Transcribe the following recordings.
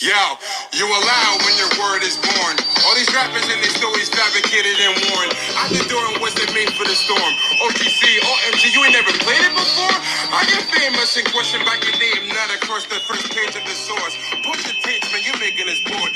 Yo, you allow when your word is born. All these rappers and these stories fabricated and worn. I've been doing wasn't made for the storm. OTC, OMG, you ain't never played it before? I get famous and question back your name, not across the first page of the source. Push the tapes, man, you're making us bored.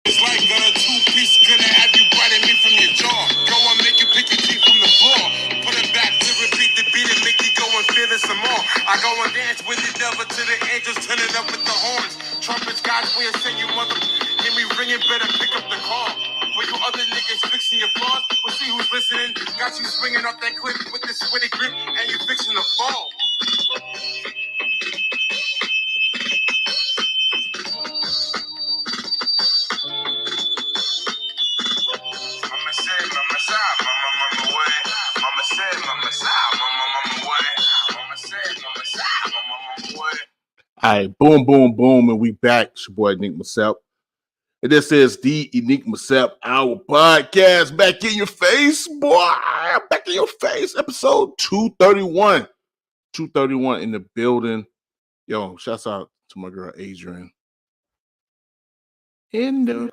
It's like a two-piece gonna have you biting me from your jaw. Go on, make you pick your teeth from the floor. Put it back to repeat the beat and make you go and feel it some more. I go and dance with the devil to the angels, turn it up with the horns. Trumpets, God's way of saying you mother. Hear me ringing, better pick up the call. For you other niggas fixing your flaws, we'll see who's listening. Got you swinging off that cliff with this sweaty grip, and you fixing to fall. Mama said, mama side, mama way. Mama said, mama side, mama way. Mama said, mama side, mama way. All right, boom, boom, boom, and we back. It's your boy Enigma Sept. And this is the Enigma Sept Hour podcast. Back in your face, boy. Back in your face. Episode 231. 231 in the building. Yo, shouts out to my girl Adrian. In the building,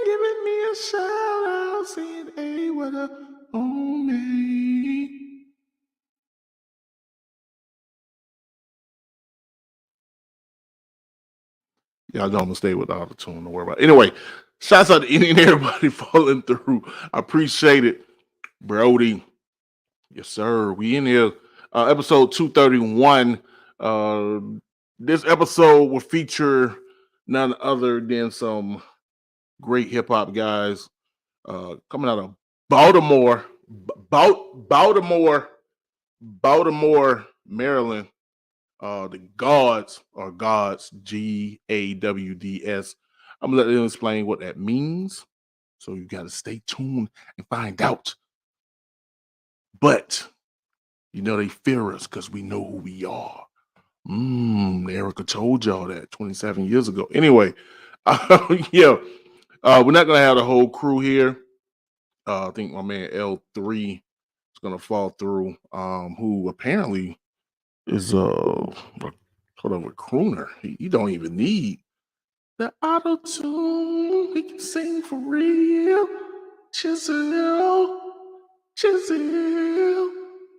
giving me a shout out, saying, hey, what up on me? Y'all know I'm gonna stay with the auto tune, don't worry about it. Anyway, shouts out to any and everybody falling through. I appreciate it. Brody. Yes, sir. We in here. Episode 231. This episode will feature none other than some great hip hop guys coming out of Baltimore, Maryland. The GAWDS or GAWDS, GAWDS. I'm gonna let them explain what that means. So you gotta stay tuned and find out. But you know they fear us because we know who we are. Erica told y'all that 27 years ago. Anyway, yeah, we're not gonna have the whole crew here. I think my man L3 is gonna fall through. Who apparently is sort of a crooner. He don't even need the auto tune. He can sing for real. Cesar.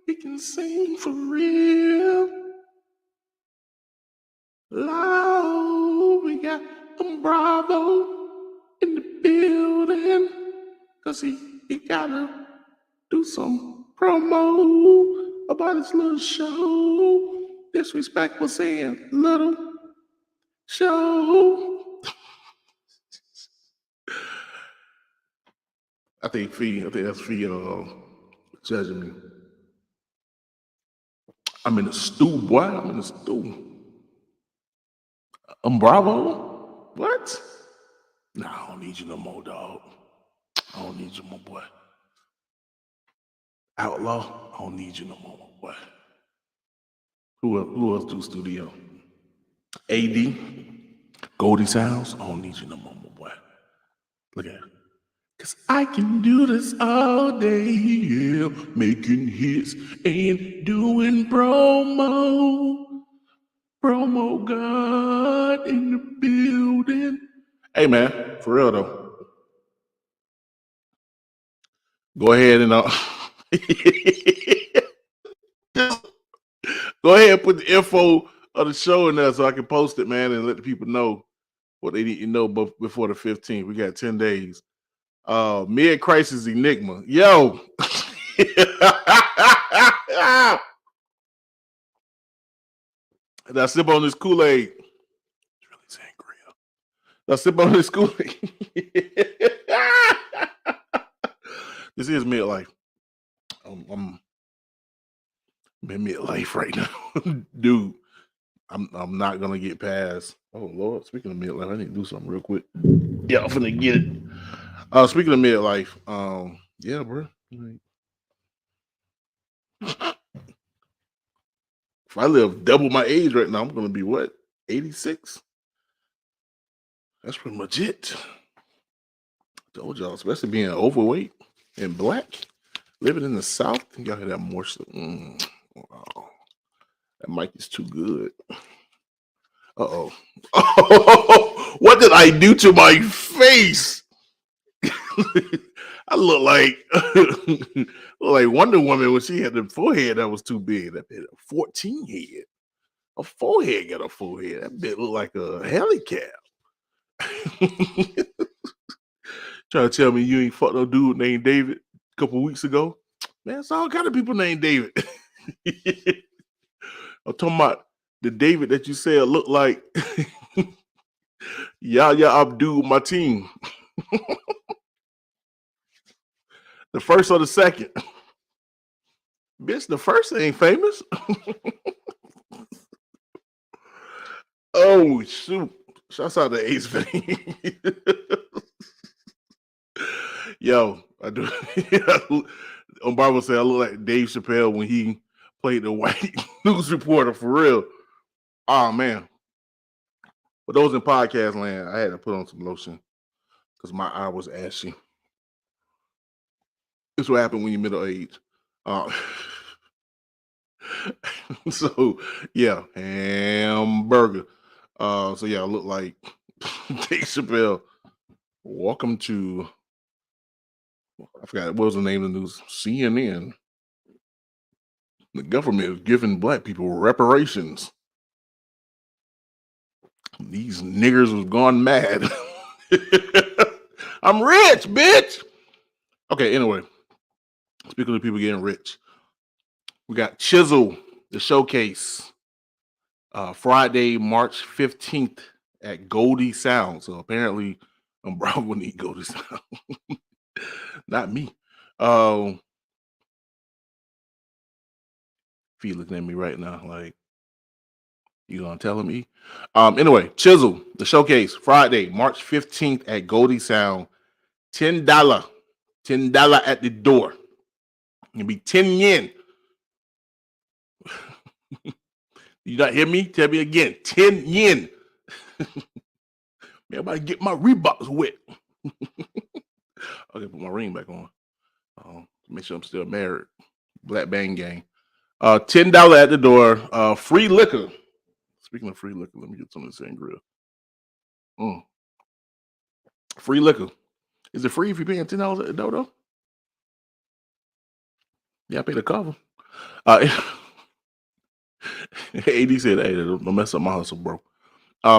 He can sing for real. Loud. We got Bravo in the building. Cause he gotta do some promo about his little show. Disrespectful saying little show. I think that's Fee judging me. I'm in the stew, boy. I'm in the stew. Bravo? What? Nah, I don't need you no more, dog. I don't need you, my boy. Outlaw, I don't need you no more, my boy. Who else do studio? AD, Goldie's house, I don't need you no more, my boy. Look at it. Cause I can do this all day, yeah, making hits and doing promo. Promo God in the building. Hey man, for real though. Go ahead and go ahead and put the info of the show in there so I can post it, man, and let the people know what they need to know before the 15th. We got 10 days. Mid-crisis Enigma. Yo. And I sip on this Kool-Aid. It's really sangria. I sip on this Kool-Aid. This is midlife. I'm in midlife right now, dude. I'm not gonna get past. Oh Lord, speaking of midlife, I need to do something real quick. Yeah, I'm finna get it. Speaking of midlife, yeah, bro. If I live double my age right now, I'm gonna be what? 86? That's pretty much it. Told y'all, especially being overweight and black, living in the South, y'all hear that more. Wow. That mic is too good. Uh-oh. What did I do to my face? I look like Wonder Woman when she had the forehead that was too big. That bit a 14 head. A forehead got a forehead. That bit look like a helicab. Trying to tell me you ain't fucked no dude named David a couple weeks ago? Man, it's all kind of people named David. I'm talking about the David that you said looked like Yahya Abdul Mateen. The first or the second? Bitch, the first ain't famous. Oh, shoot. Shouts out to Ace Fame. Yo, I do. Obama said I look like Dave Chappelle when he played the white news reporter for real. Oh, man. For those in podcast land, I had to put on some lotion because my eye was ashy. This is what happened when you're middle age. So, yeah, hamburger. So, yeah, I look like Dave Chappelle. Welcome to, I forgot, what was the name of the news? CNN. The government is giving black people reparations. These niggers was gone mad. I'm rich, bitch. Okay, anyway. Speaking of people getting rich, we got Chisel, the showcase, Friday, March 15th at Goldie Sound. So apparently, Bravo need Goldie Sound. Not me. If you looking at me right now, like, you gonna tell him E? Anyway, Chisel, the showcase, Friday, March 15th at Goldie Sound. $10. $10 at the door. It'll be 10 yen. You not hear me? Tell me again. 10 yen. Man, I'm about to get my Reeboks wet. Okay, put my ring back on. Make sure I'm still married. Black Bang Gang. $10 at the door. Free liquor. Speaking of free liquor, let me get some of this sangria. Free liquor. Is it free if you're paying $10 at the door, though? Yeah, I paid a cover. AD said, hey, don't mess up my hustle, bro.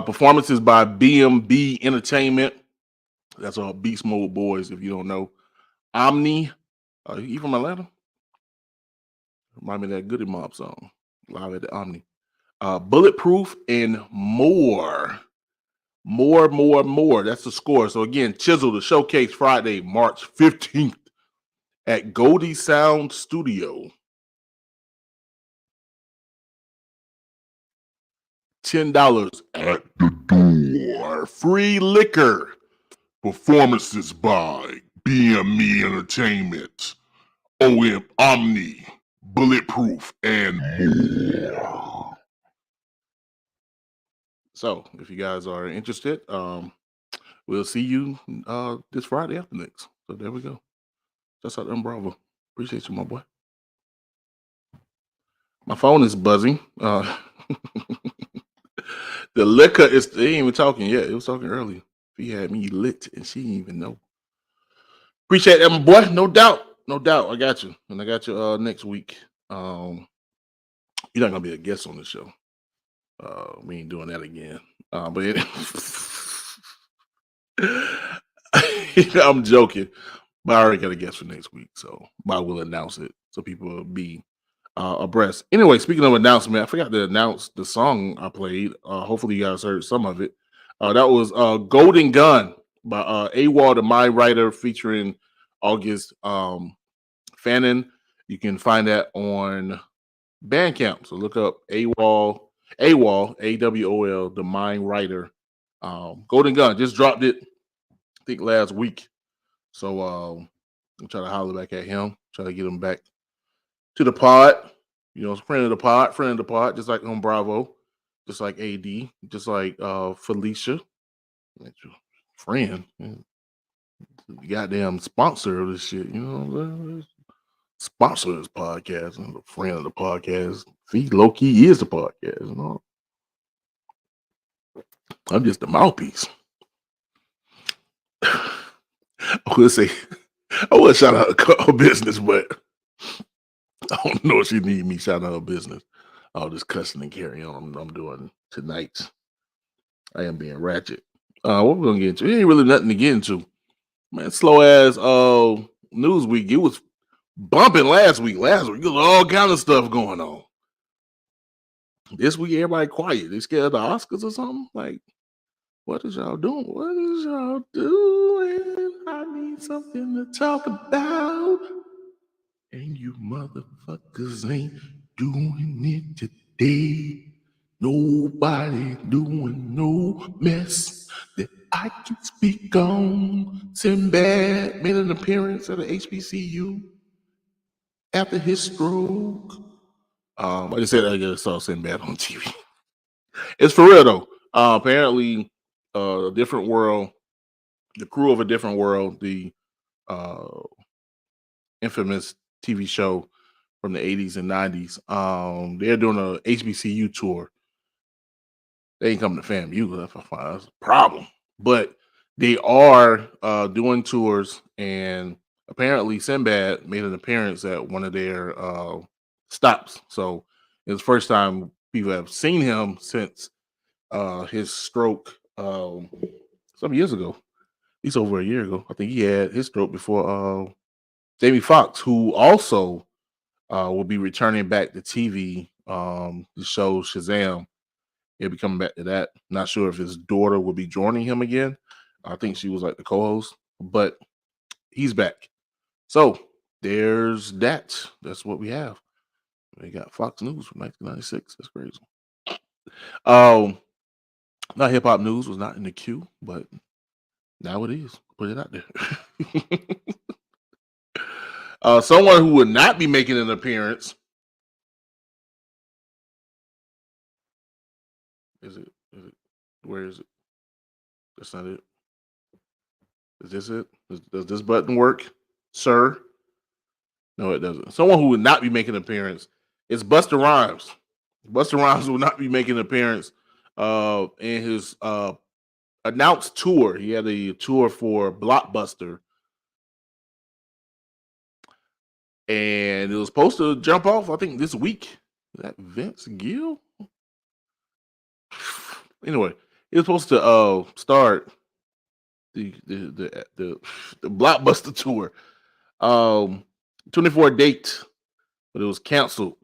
Performances by BMB Entertainment. That's all Beast Mode Boys, if you don't know. Omni. You from Atlanta? Remind me of that Goody Mob song. Live at the Omni. Bulletproof and more. More. That's the score. So again, Chisel, the showcase, Friday, March 15th at Goldie Sound Studio. $10 at the door. Free liquor. Performances by BME Entertainment, OM Omni, Bulletproof, and more. So, if you guys are interested, we'll see you this Friday after next. So there we go. Just out there, Bravo. Appreciate you, my boy. My phone is buzzing. The liquor is, they ain't even talking yet. It was talking earlier. He had me lit and she didn't even know. Appreciate that, my boy. No doubt. No doubt. I got you. And I got you next week. You're not gonna be a guest on the show. We ain't doing that again. But I'm joking. But I already got a guest for next week. So I will announce it so people will be abreast. Anyway, speaking of announcement, I forgot to announce the song I played. Hopefully you guys heard some of it. That was Golden Gun by AWOL, the Mindwriter, featuring August Fanon. You can find that on Bandcamp. So look up AWOL, AWOL, the Mindwriter. Golden Gun just dropped it, I think last week. So I'm trying to holler back at him, try to get him back to the pod. You know, friend of the pod, just like on Bravo, just like AD, just like Felicia, friend, goddamn sponsor of this shit. You know, sponsor of this podcast and a friend of the podcast. See, low key is the podcast. You know, I'm just the mouthpiece. I would say, I would shout out her business, but I don't know if she need me shouting out her business. All this cussing and carrying on I'm doing tonight. I am being ratchet. What we gonna get into? It ain't really nothing to get into. Man, slow ass news week. It was bumping last week. Last week, there was all kind of stuff going on. This week, everybody quiet. They scared of the Oscars or something? Like, what is y'all doing? What is y'all doing? I need something to talk about. And you motherfuckers ain't doing it today. Nobody doing no mess that I can speak on. Sinbad made an appearance at the HBCU after his stroke. I just said I just saw Sinbad on TV. It's for real though. Apparently, a different world, the crew of a different world, the infamous TV show from the 80s and 90s. They're doing a HBCU tour. They ain't coming to FAMU. That's a problem. But they are doing tours, and apparently Sinbad made an appearance at one of their stops. So it's the first time people have seen him since his stroke some years ago. He's over a year ago. I think he had his stroke before Jamie Foxx, who also will be returning back to TV. The show Shazam. He'll be coming back to that. Not sure if his daughter will be joining him again. I think she was like the co-host, but he's back. So there's that. That's what we have. We got Fox News from 1996. That's crazy. Not hip hop news was not in the queue, but now it is. Put it out there. Someone who would not be making an appearance. Is it? Where is it? That's not it. Is this it? Does this button work, sir? No, it doesn't. Someone who would not be making an appearance is Busta Rhymes. Busta Rhymes will not be making an appearance in his announced tour. He had a tour for Blockbuster, and it was supposed to jump off, I think, this week. Is that Vince Gill? Anyway, it was supposed to start the Blockbuster tour. 24 date, but it was canceled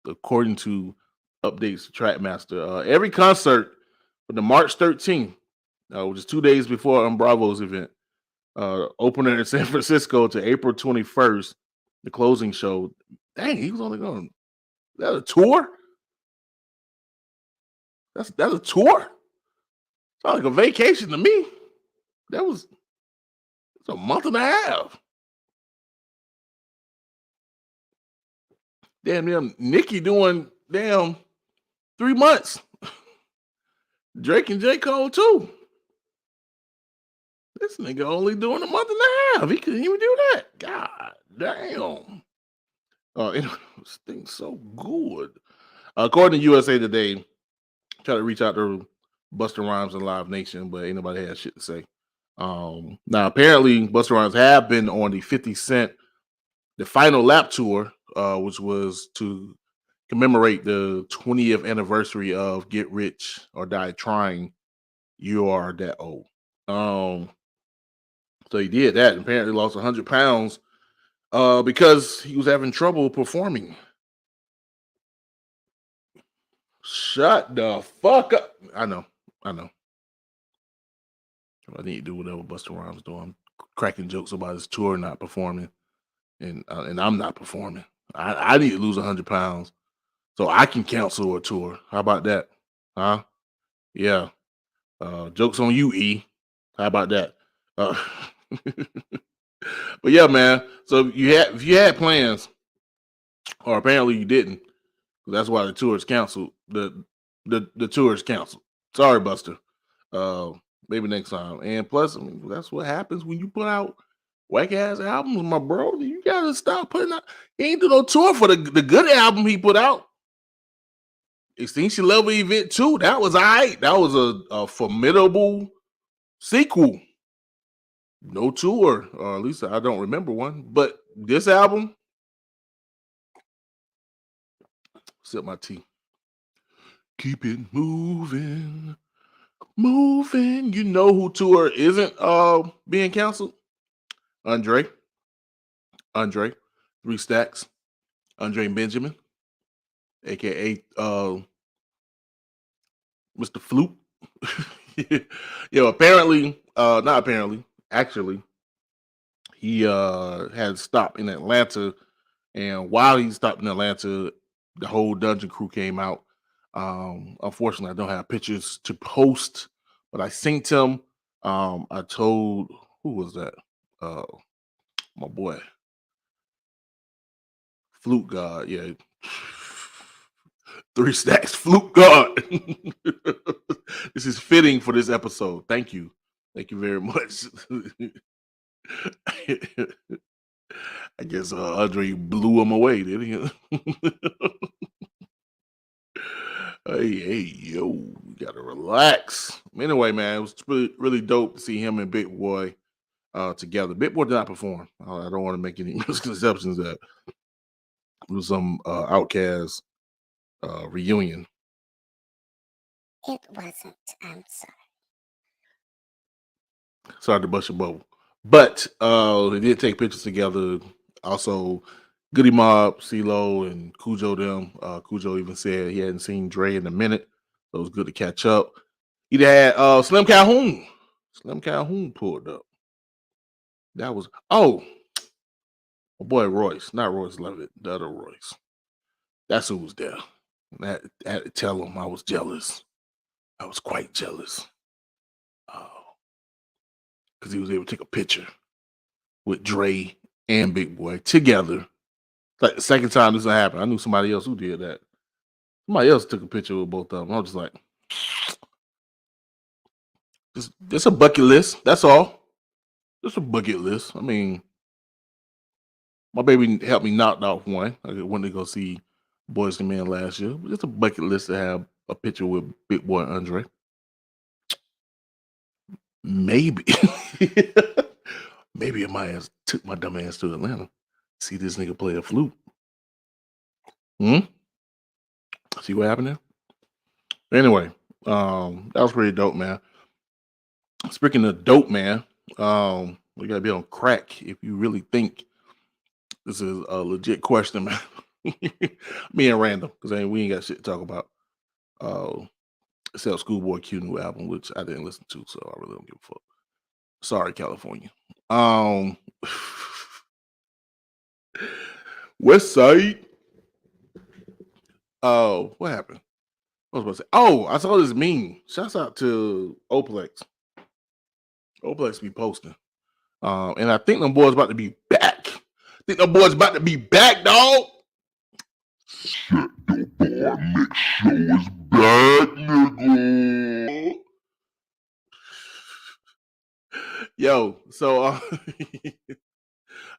according to updates to Trackmaster. Every concert from the March 13th, which is 2 days before Bravo's event, opener in San Francisco, to April 21st, the closing show. Dang, he was only going. That a tour? That's a tour? Sounds like a vacation to me. It's a month and a half. Damn, Nicki doing 3 months. Drake and J. Cole too. This nigga only doing a month and a half. He couldn't even do that. God damn. It stinks so good. According to USA Today, try to reach out to Busta Rhymes and Live Nation, but ain't nobody had shit to say. Now, apparently, Busta Rhymes have been on the 50 Cent, the Final Lap tour, which was to commemorate the 20th anniversary of Get Rich or Die Trying. You Are That Old. So he did that, and apparently lost 100 pounds because he was having trouble performing. Shut the fuck up. I know. I need to do whatever Busta Rhymes doing. I'm cracking jokes about his tour not performing. and I'm not performing. I need to lose 100 pounds so I can cancel a tour. How about that? Huh? Yeah. Jokes on you, E. How about that? Uh, but yeah, man. So if you had plans, or apparently you didn't, that's why the tour is canceled. The tour is canceled. Sorry, Buster. Uh, maybe next time. And plus, I mean, that's what happens when you put out whack ass albums, my bro. You gotta stop putting out. He ain't do no tour for the good album he put out. Extinction Level Event 2. That was all right. That was a formidable sequel. No tour, or at least I don't remember one. But this album, sip my tea. Keep it moving, moving. You know who tour isn't being canceled? Andre, Three Stacks, Andre Benjamin, aka Mr. Flute. Apparently, not apparently, actually, he had stopped in Atlanta, and while he stopped in Atlanta, the whole Dungeon crew came out. Unfortunately, I don't have pictures to post, but I synced him. I told, who was that? Uh, my boy, Flute God. Yeah, Three Stacks, Flute God. This is fitting for this episode. Thank you very much. I guess Andre blew him away, did he? Hey, yo, we gotta relax. Anyway, man, it was really, really dope to see him and Big Boy together. Big Boy did not perform. I don't want to make any misconceptions that it was some Outcast reunion. It wasn't. I'm sorry. Sorry to bust your bubble, but they did take pictures together. Also, Goody Mob, CeeLo, and Cujo them. Cujo even said he hadn't seen Dre in a minute, so it was good to catch up. He had Slim Calhoun. Slim Calhoun pulled up. That was my boy Royce, not Royce Levitt, the other Royce. That's who was there. I had to tell him I was jealous. I was quite jealous. Because he was able to take a picture with Dre and Big Boy together. Like the second time this happened, I knew somebody else who did that. Somebody else took a picture with both of them. I was just like, just a bucket list. That's all. Just a bucket list. I mean, my baby helped me knock off one. I went to go see Boys and Men last year. But it's a bucket list to have a picture with Big Boy Andre. Maybe. Maybe if my ass took my dumb ass to Atlanta. See this nigga play a flute. See what happened there? Anyway, that was pretty dope, man. Speaking of dope, man, we gotta be on crack if you really think this is a legit question, man. Me and random, because we ain't got shit to talk about. Except Schoolboy Q new album, which I didn't listen to, so I really don't give a fuck. Sorry, California. West Side. Oh, what happened? I was about to say, oh, I saw this meme. Shouts out to Oplex. Oplex be posting. And I think them boys about to be back. Think them boys about to be back, dog. Shut the boy, make sure it's back, nigga. Yo, so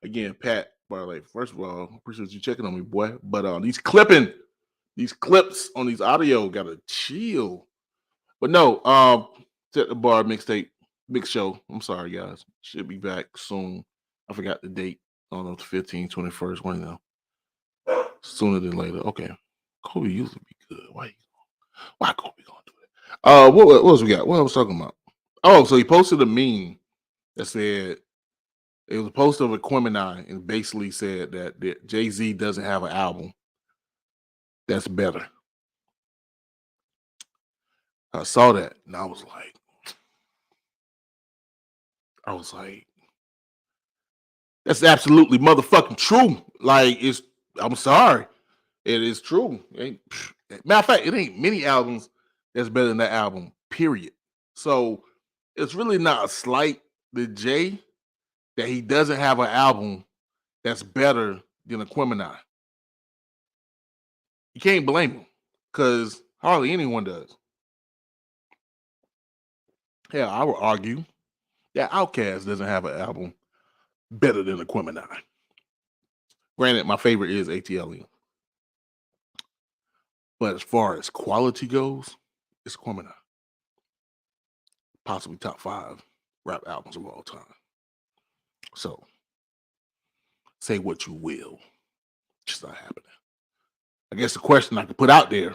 again, Pat, like, first of all, appreciate you checking on me, boy. But these clips on these audio gotta chill. But no, Set the Bar mixtape, big show. I'm sorry, guys. Should be back soon. I forgot the date. I don't know, the 15th, 21st, when now. Sooner than later. Okay. Kobe usually be good. Why Kobe gonna do it? What else we got? What I was talking about? Oh, so he posted a meme that said it was a post of Aquemini and basically said that Jay-Z doesn't have an album that's better. I saw that and I was like, That's absolutely motherfucking true. Like, I'm sorry. It is true. Matter of fact, it ain't many albums that's better than that album, period. So it's really not a slight to Jay that he doesn't have an album that's better than Aquemini. You can't blame him because hardly anyone does. Hell, I would argue that Outkast doesn't have an album better than Aquemini. Granted, my favorite is ATLM. But as far as quality goes, it's Aquemini. Possibly top 5 rap albums of all time. So, say what you will. It's not happening. I guess the question I could put out there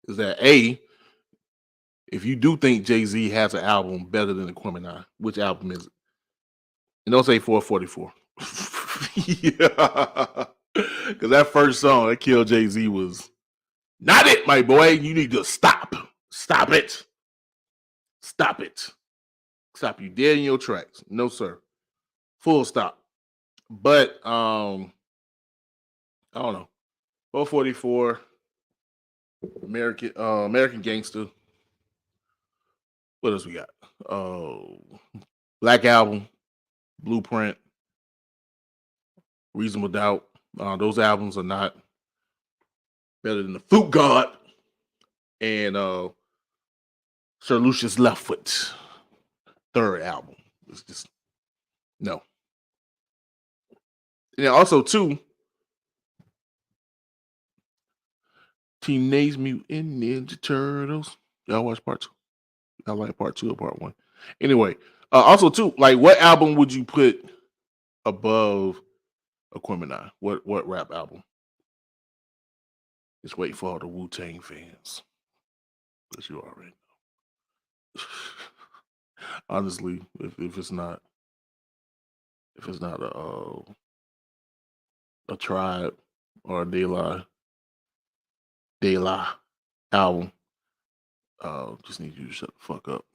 is that A, if you do think Jay-Z has an album better than Aquemini, which album is it? And don't say 444. Yeah. Because that first song that killed Jay-Z was not it, my boy. You need to stop. Stop it. Stop it. Stop you dead in your tracks. No, sir. Full stop. But I don't know. 444, American Gangster. What else we got? Black Album, Blueprint, Reasonable Doubt. Those albums are not better than the Flute Gawd and Sir Lucius Leftfoot third album. It's just no. And also too, Teenage Mutant Ninja Turtles. Y'all watch part 2? I like part 2 or part 1. Anyway, also too, like what album would you put above Aquemini? What rap album? Just wait for all the Wu-Tang fans. Because you already know. Honestly, if it's not a Tribe or a De La album, just need you to shut the fuck up.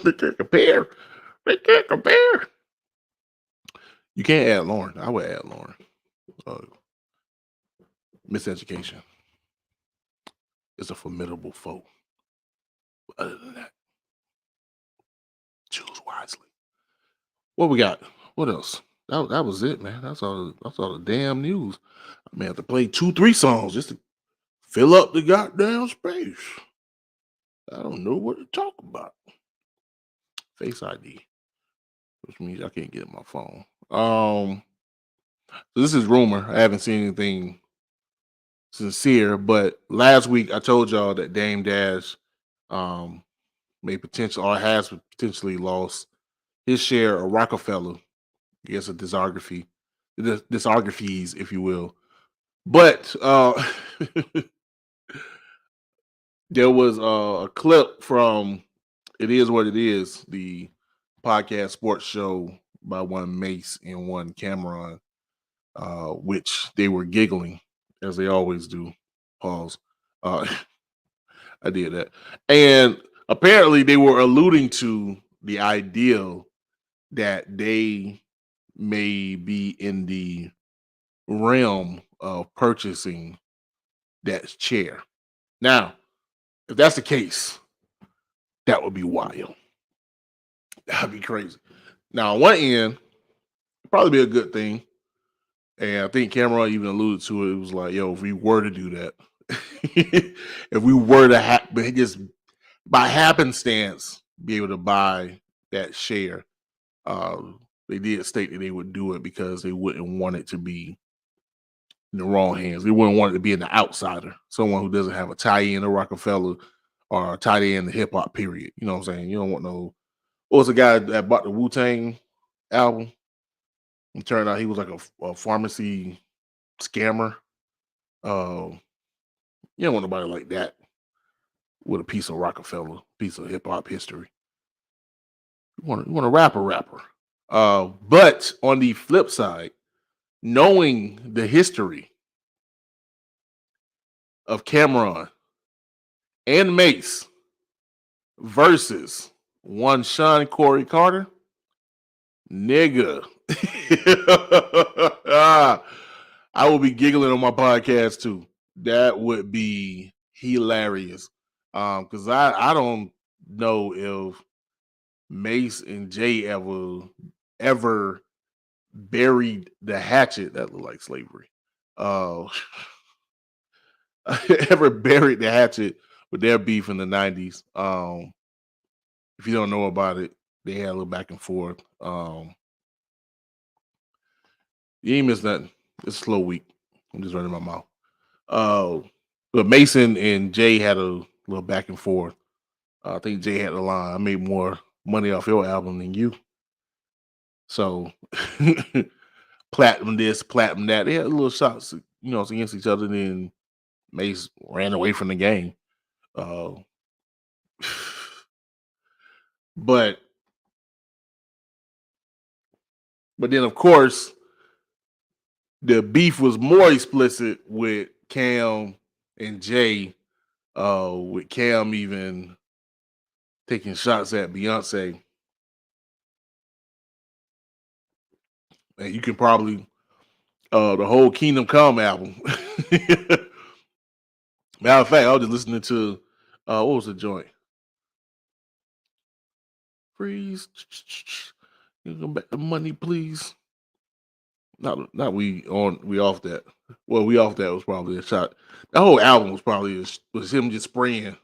They can't compare. They can't compare. You can't add Lauren. I would add Lauren. Miseducation is a formidable foe. But other than that, choose wisely. What we got? What else? That was it, man. That's all the damn news. I may have to play 2-3 songs just to fill up the goddamn space. I don't know what to talk about. Face ID, which means I can't get in my phone. So this is rumor. I haven't seen anything sincere, but last week I told y'all that Dame Dash may potential or has potentially lost his share of Rockefeller. I guess a discographies, if you will. But there was a clip from It Is What It Is, the podcast sports show by one Mace and one Cameron, which they were giggling as they always do. Pause. I did that. And apparently they were alluding to the ideal that they may be in the realm of purchasing that chair. Now, if that's the case, that would be wild. That'd be crazy. Now, on one end, probably be a good thing. And I think Cameron even alluded to it. It was like, yo, if we were to do that, if we were to just by happenstance be able to buy that share, they did state that they would do it because they wouldn't want it to be in the wrong hands. They wouldn't want it to be an outsider, someone who doesn't have a tie-in to Rockefeller or a tie-in to hip hop. Period. You know what I'm saying? You don't want no. What was the guy that bought the Wu-Tang album? It turned out he was like a pharmacy scammer. You don't want nobody like that with a piece of Rockefeller, piece of hip hop history. You want a rapper. But on the flip side, knowing the history of Cameron and Mace versus one Sean Corey Carter, Nigga. I will be giggling on my podcast too. That would be hilarious. Because I don't know if Mace and Jay ever buried the hatchet. That looked like slavery. Uh ever buried the hatchet with their beef in the 90s. If you don't know about it, they had a little back and forth. You ain't missed nothing. It's a slow week. I'm just running my mouth. Uh, but Mason and Jay had a little back and forth. I think Jay had the line, I made more money off your album than you. So platinum this, platinum that. They had little shots, against each other. Then Mace ran away from the game. Uh, but then of course the beef was more explicit with Cam and Jay. With Cam even taking shots at Beyonce. And you can probably the whole Kingdom Come album. Matter of fact, I was just listening to what was the joint? Freeze. You come back to money, please. Not we off that. Well, we off that was probably a shot. The whole album was probably was him just spraying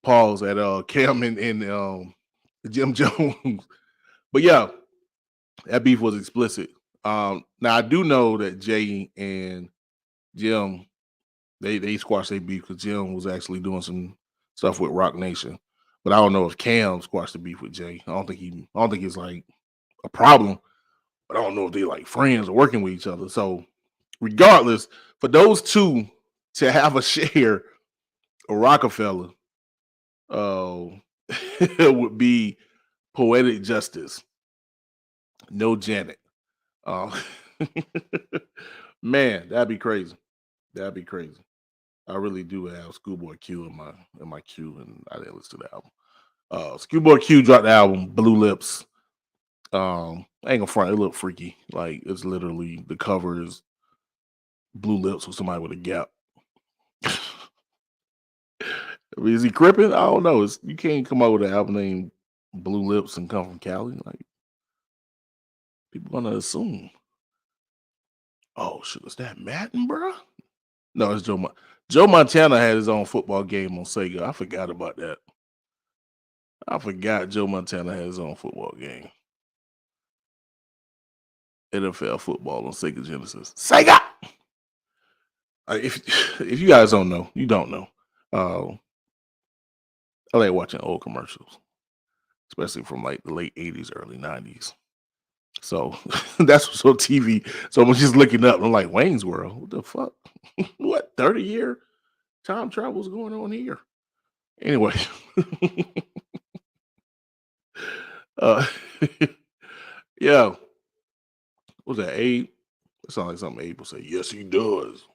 pause at Cam and Jim Jones. But yeah, that beef was explicit. Now I do know that Jay and Jim they squashed their beef because Jim was actually doing some stuff with Rock Nation. But I don't know if Cam squashed the beef with Jay. I don't think it's like a problem, but I don't know if they like friends or working with each other. So regardless, for those two to have a share of Rockefeller, it would be poetic justice. No Janet. Uh, man, that'd be crazy. That'd be crazy. I really do have Schoolboy Q in my queue, and I didn't listen to the album. Schoolboy Q dropped the album Blue Lips. I ain't gonna front, it look freaky. Like it's literally the cover is blue lips with somebody with a gap. I mean, is he cripping? I don't know. You can't come out with an album named Blue Lips and come from Cali. Like people gonna assume. Oh shit, is that Madden, bro? No, it's Joe Montana had his own football game on Sega. I forgot about that. I forgot Joe Montana had his own football game. NFL football on Sega Genesis. Sega. If you guys don't know, you don't know. I like watching old commercials, especially from like the late 80s, early 90s. So that's what's on TV. So I'm just looking up. I'm like, Wayne's World. What the fuck? What 30-year time travel's going on here? Anyway. uh yeah. What was that, Abe? It sounds like something Abe will say. Yes, he does.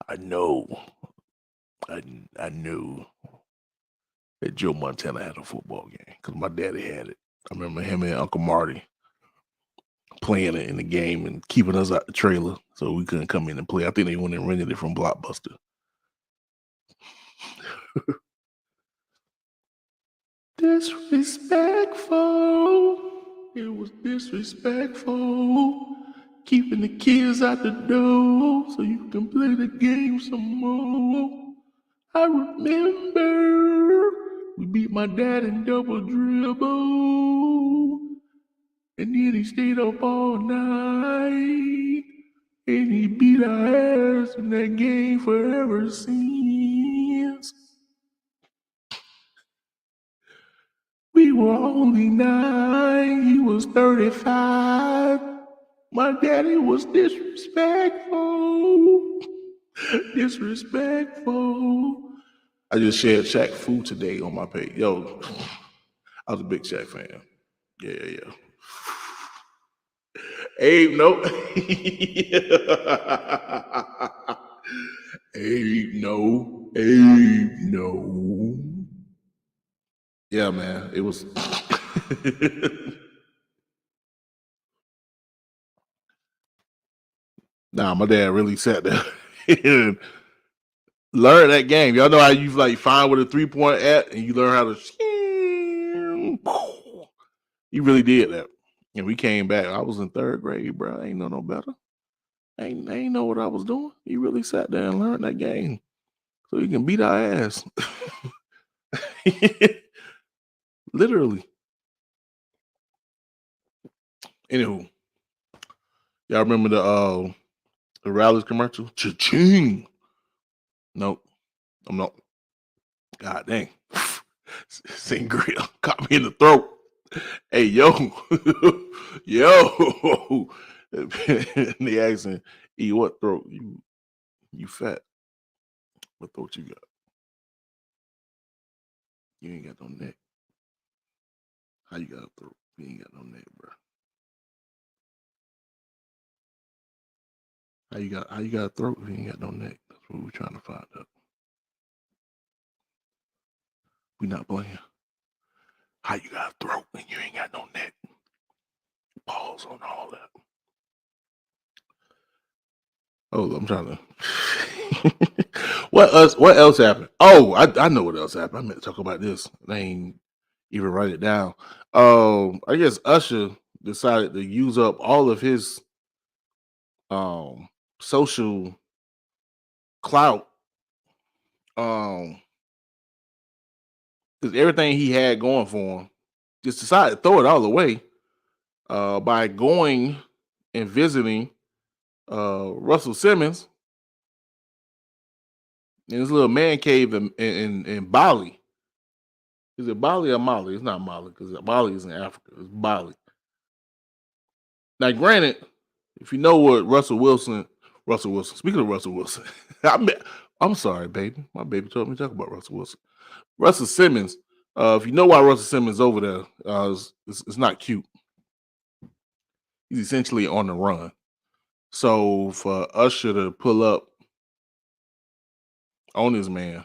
I know. I knew that Joe Montana had a football game because my daddy had it. I remember him and Uncle Marty playing it in the game and keeping us out the trailer so we couldn't come in and play. I think they went and rented it from Blockbuster. Disrespectful. It was disrespectful. Keeping the kids out the door so you can play the game some more. I remember we beat my dad in double dribble. And then he stayed up all night. And he beat our ass in that game forever since. We were only 9, he was 35. My daddy was disrespectful. Disrespectful. I just shared Shaq food today on my page. Yo, I was a big Shaq fan. Yeah. Abe, nope. Abe, no. Abe, no. Yeah, man. It was Nah, my dad really sat there and learned that game. Y'all know how you like find where the 3-point at and you learn how to. He really did that. And we came back. I was in 3rd grade, bro. I ain't know no better. I ain't know what I was doing. He really sat there and learned that game so he can beat our ass. Literally. Anywho, y'all remember the Rallies commercial? Cha-ching. Nope. I'm not. God dang. Sangria caught me in the throat. Hey, yo. Yo. They asking, E, what throat? You fat. What throat you got? You ain't got no neck. How you got a throat? You ain't got no neck, bro. How you got a throat if you ain't got no neck? That's what we're trying to find out. We not playing. How you got a throat and you ain't got no neck? Pause on all that. Oh, I'm trying to. What else happened? Oh, I know what else happened. I meant to talk about this. They ain't even write it down. I guess Usher decided to use up all of his social clout. Because everything he had going for him, just decided to throw it all away by going and visiting Russell Simmons in his little man cave in Bali. Is it Bali or Mali? It's not Mali because Bali is in Africa. It's Bali. Now, granted, if you know what Russell Wilson. Speaking of Russell Wilson, I'm sorry, baby. My baby told me to talk about Russell Wilson. Russell Simmons. If you know why Russell Simmons over there, it's not cute. He's essentially on the run. So for Usher to pull up on his man,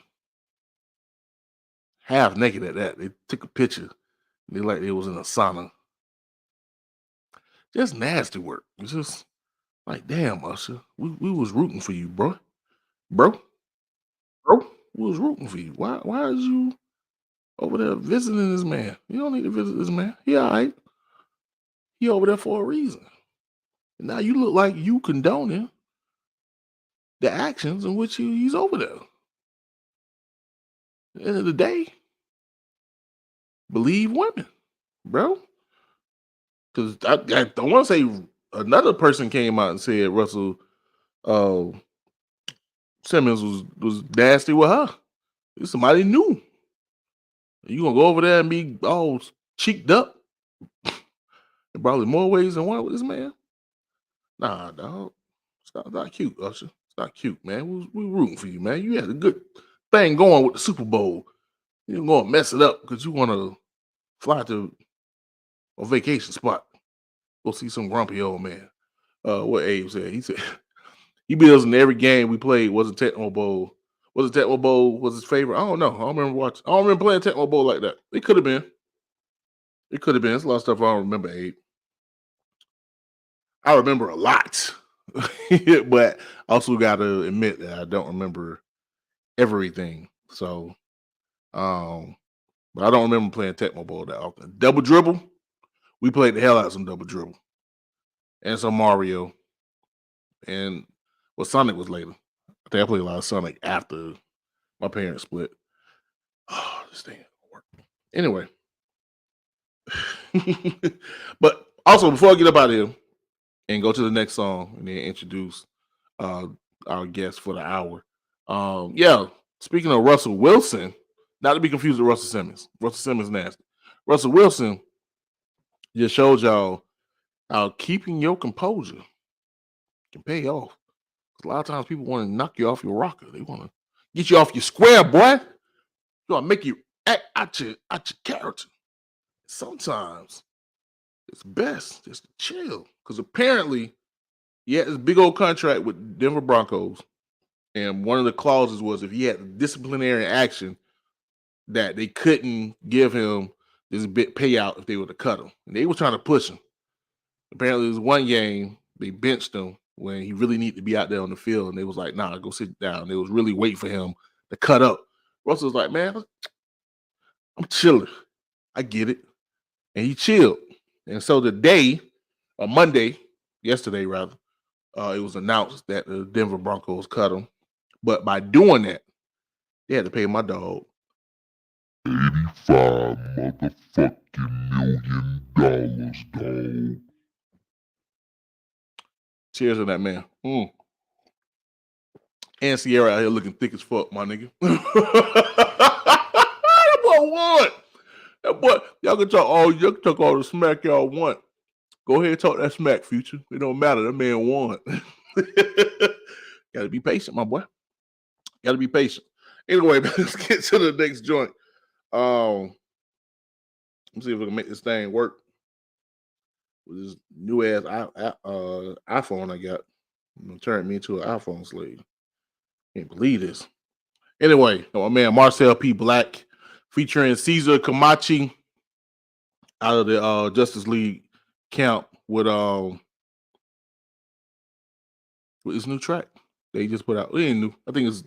half naked at that, they took a picture. They like it was in a sauna. Just nasty work. It's just like, damn, Usher, we was rooting for you, bro. Bro, we was rooting for you. Why is you over there visiting this man? You don't need to visit this man. He all right. He over there for a reason. And now you look like you condoning the actions in which he's over there. At the end of the day, believe women, bro. Because I don't want to say another person came out and said Russell uh, Simmons was nasty with her. It's somebody new. You gonna go over there and be all cheeked up in probably more ways than one with this man? Nah, dog. It's not cute, Usher. It's not cute, man. We rooting for you, man. You had a good thing going with the Super Bowl. You're gonna mess it up because you want to fly to a vacation spot. Go see some grumpy old man. What Abe said. He said he beat us in every game we played. Was a Tecmo Bowl. Was a Tecmo Bowl was his favorite? I don't know. I don't remember watching. I don't remember playing Tecmo Bowl like that. It could have been. It could have been. There's a lot of stuff I don't remember, Abe. I remember a lot. But I also gotta admit that I don't remember everything. So but I don't remember playing Tecmo Bowl that often. Double dribble, we played the hell out of some double dribble. And some Mario. And well, Sonic was later. I think I played a lot of Sonic after my parents split. Oh, this thing doesn't work. Anyway. But also before I get up out of here and go to the next song and then introduce our guest for the hour. Yeah, speaking of Russell Wilson, not to be confused with Russell Simmons. Russell Simmons nasty. Russell Wilson just showed y'all how keeping your composure can pay off. A lot of times people want to knock you off your rocker. They want to get you off your square, boy. They want to make you act out your character. Sometimes it's best just to chill. Because apparently he had this big old contract with Denver Broncos. And one of the clauses was if he had disciplinary action that they couldn't give him this big payout if they were to cut him. And they were trying to push him. Apparently, there was one game, they benched him when he really needed to be out there on the field, and they was like, "Nah, go sit down." They was really waiting for him to cut up. Russell was like, "Man, I'm chilling. I get it," and he chilled. And so today, or Monday, yesterday rather, it was announced that the Denver Broncos cut him. But by doing that, they had to pay my dog $85 motherfucking million, dog. Cheers to that man. And Sierra out here looking thick as fuck, my nigga. That boy won. That boy, y'all can talk all the smack y'all want. Go ahead and talk that smack, Future. It don't matter. That man won. Gotta be patient, my boy. Gotta be patient. Anyway, let's get to the next joint. Let's see if we can make this thing work with this new ass iPhone I got. Turned me into an iPhone slave. Can't believe this. Anyway, my man Marcel P. Black featuring Cesar Comanche out of the Justice League camp with his new track they just put out. It ain't new. I think it's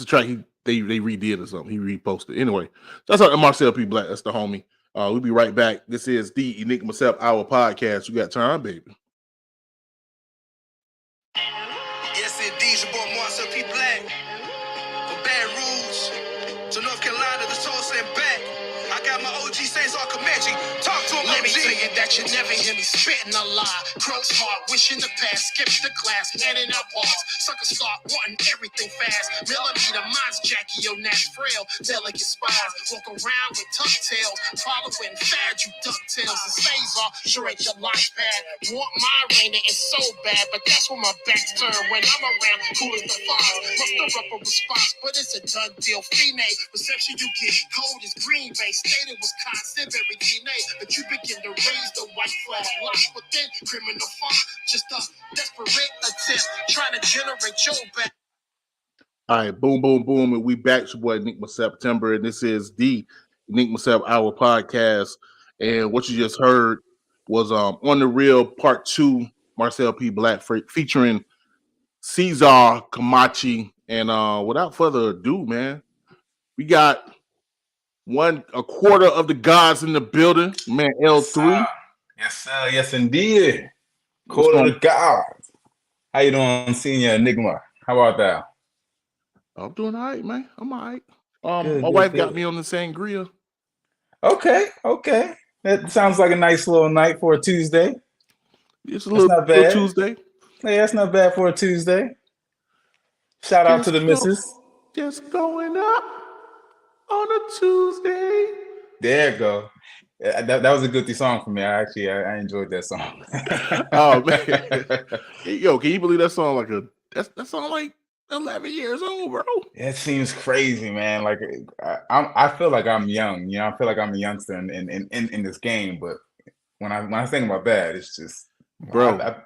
a track they redid or something. He reposted. Anyway, that's out to Marcel P. Black. That's the homie. We'll be right back. This is the Enigma Sept Hour podcast. You got time, baby. Yes, indeed, your boy Marcel P. Black. From Baton Rouge to North Carolina, the Tulsa and back. I got my OG Cesar Comanche. Talk to him, Let me OG. tell you that you never hear me spitting a lie. Crooks hard, wishing the past, skips the class, handing out balls. Suckers start wanting everything fast. Millimeter minds, Jackie, your Nash frail, delicate spies. Walk around with tuck tails, following fad, you ducktails. And Cesar, sure ain't your launch pad. Want my rain, it's so bad, but that's when my back's turned. When I'm around, cool as the fire. Muster up a response, but it's a done deal. Female reception, you get cold as Green Bay. Stated Wisconsin, very DNA, but you begin to raise the white flag. Locked within criminal font, just a desperate attempt trying to generate your back. All right, boom, boom, boom, and we back. It's your boy Enigma September, and this is the Enigma Sept Hour podcast. And what you just heard was On the Real Part 2, Marcel P. Black featuring Cesar Comanche. And without further ado, man, we got a quarter of the gods in the building, man. L3. Yes, sir. Yes, indeed. What's Quarter going of the gods. How you doing, Senior Enigma? How about that? I'm doing all right, man. I'm all right. Good, My good, wife good. got me on the sangria. Okay. That sounds like a nice little night for a Tuesday. It's a That's not little bad. Tuesday. Hey, that's not bad for a Tuesday. Shout out to the missus. Just going up on a Tuesday. There you go. That was a good song for me. I enjoyed that song. Oh man, yo, can you believe that song? That song like 11 years old, bro. It seems crazy, man. Like I feel like I'm young. You know, I feel like I'm a youngster in this game. But when I think about that, it's just, Bro. I've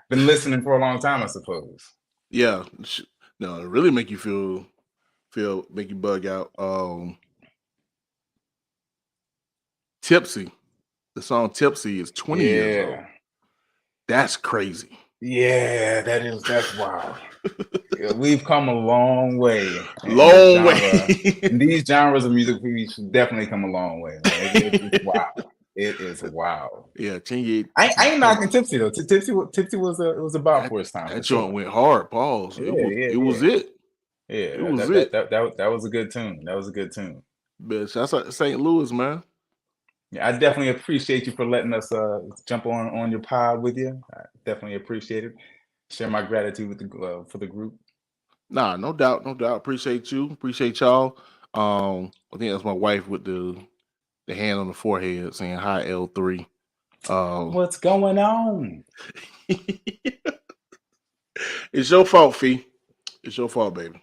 been listening for a long time, I suppose. Yeah, no, it really make you make you bug out. Tipsy, the song Tipsy is 20 years old. That's crazy. Yeah, that's wild. Yeah, we've come a long way. Long way. In these genres of music, we should definitely come a long way. It's wild. It is wild. Yeah, Chingy. I ain't knocking Tipsy though. Tipsy was about for its time. That joint went hard. Pause. Yeah, it was it. Yeah, it was it. That was a good tune. That was a good tune. Bitch, that's like St. Louis, man. Yeah, I definitely appreciate you for letting us jump on your pod with you. I definitely appreciate it. Share my gratitude with for the group. Nah, no doubt. Appreciate you. Appreciate y'all. I think that's my wife with the hand on the forehead saying hi, L3. What's going on? It's your fault, Fee. It's your fault, baby.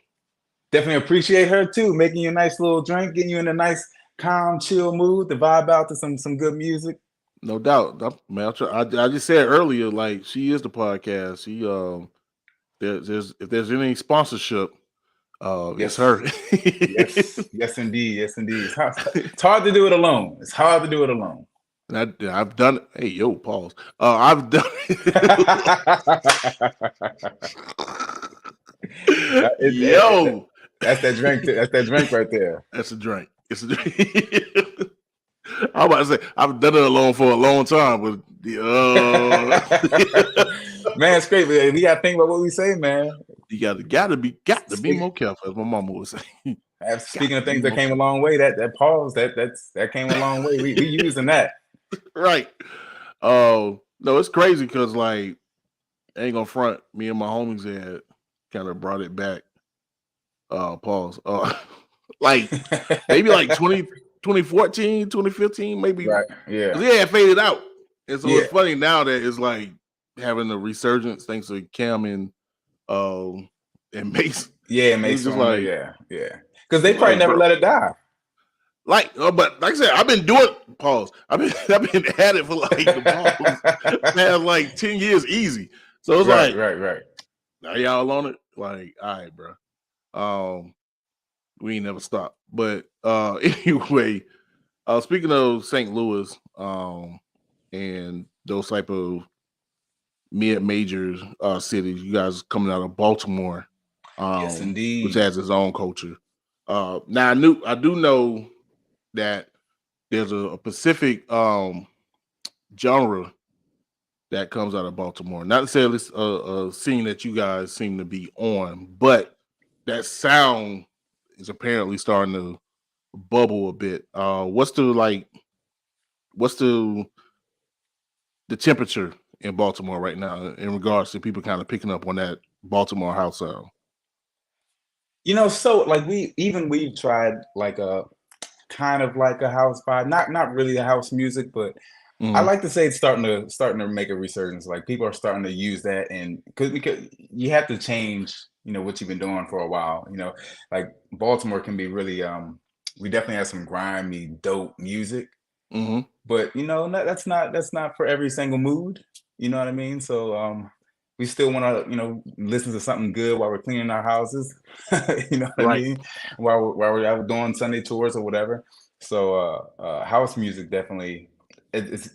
Definitely appreciate her too, making you a nice little drink, getting you in a nice, calm, chill mood to vibe out to some good music. No doubt, man. I just said earlier, like she is the podcast. She if there's any sponsorship, it's her. yes, indeed. It's hard to do it alone. And I've done it. Hey, yo, pause. I've done yo. That's that drink. That's that drink right there. That's a drink. It's a drink. I'm about to say I've done it alone for a long time, but man, it's great. We gotta think about what we say, man. You gotta be more careful, as my mama would say. Speaking of things that came a long way, that pause that came a long way. We using that. Right. No, it's crazy because like I ain't gonna front. Me and my homies had kind of brought it back. Pause. Like maybe like 2014, 2015, maybe. Right. Yeah. Yeah, it faded out. And so Yeah. it's funny now that it's like having a resurgence thanks to Cam and Mace. Yeah, Mace. Just like yeah. Because they probably never let it die. Like, but like I said, I've been doing pause. I've been at it for like the past like 10 years easy. So it's right. Are y'all on it? Like, all right, bro. We ain't never stopped. But anyway, speaking of St. Louis, and those type of mid-major cities, you guys coming out of Baltimore, yes, indeed, which has its own culture. Now I do know that there's a specific genre that comes out of Baltimore. Not necessarily a scene that you guys seem to be on, but that sound is apparently starting to bubble a bit. What's the temperature in Baltimore right now in regards to people kind of picking up on that Baltimore house sound? So like we've tried like a kind of like a house vibe, not really a house music, but I like to say it's starting to make a resurgence. Like people are starting to use that, and because you have to change, what you've been doing for a while. Like Baltimore can be really we definitely have some grimy, dope music, but that's not for every single mood. You know what I mean? So we still want to listen to something good while we're cleaning our houses. You know what I mean? While we're out doing Sunday tours or whatever. So house music definitely.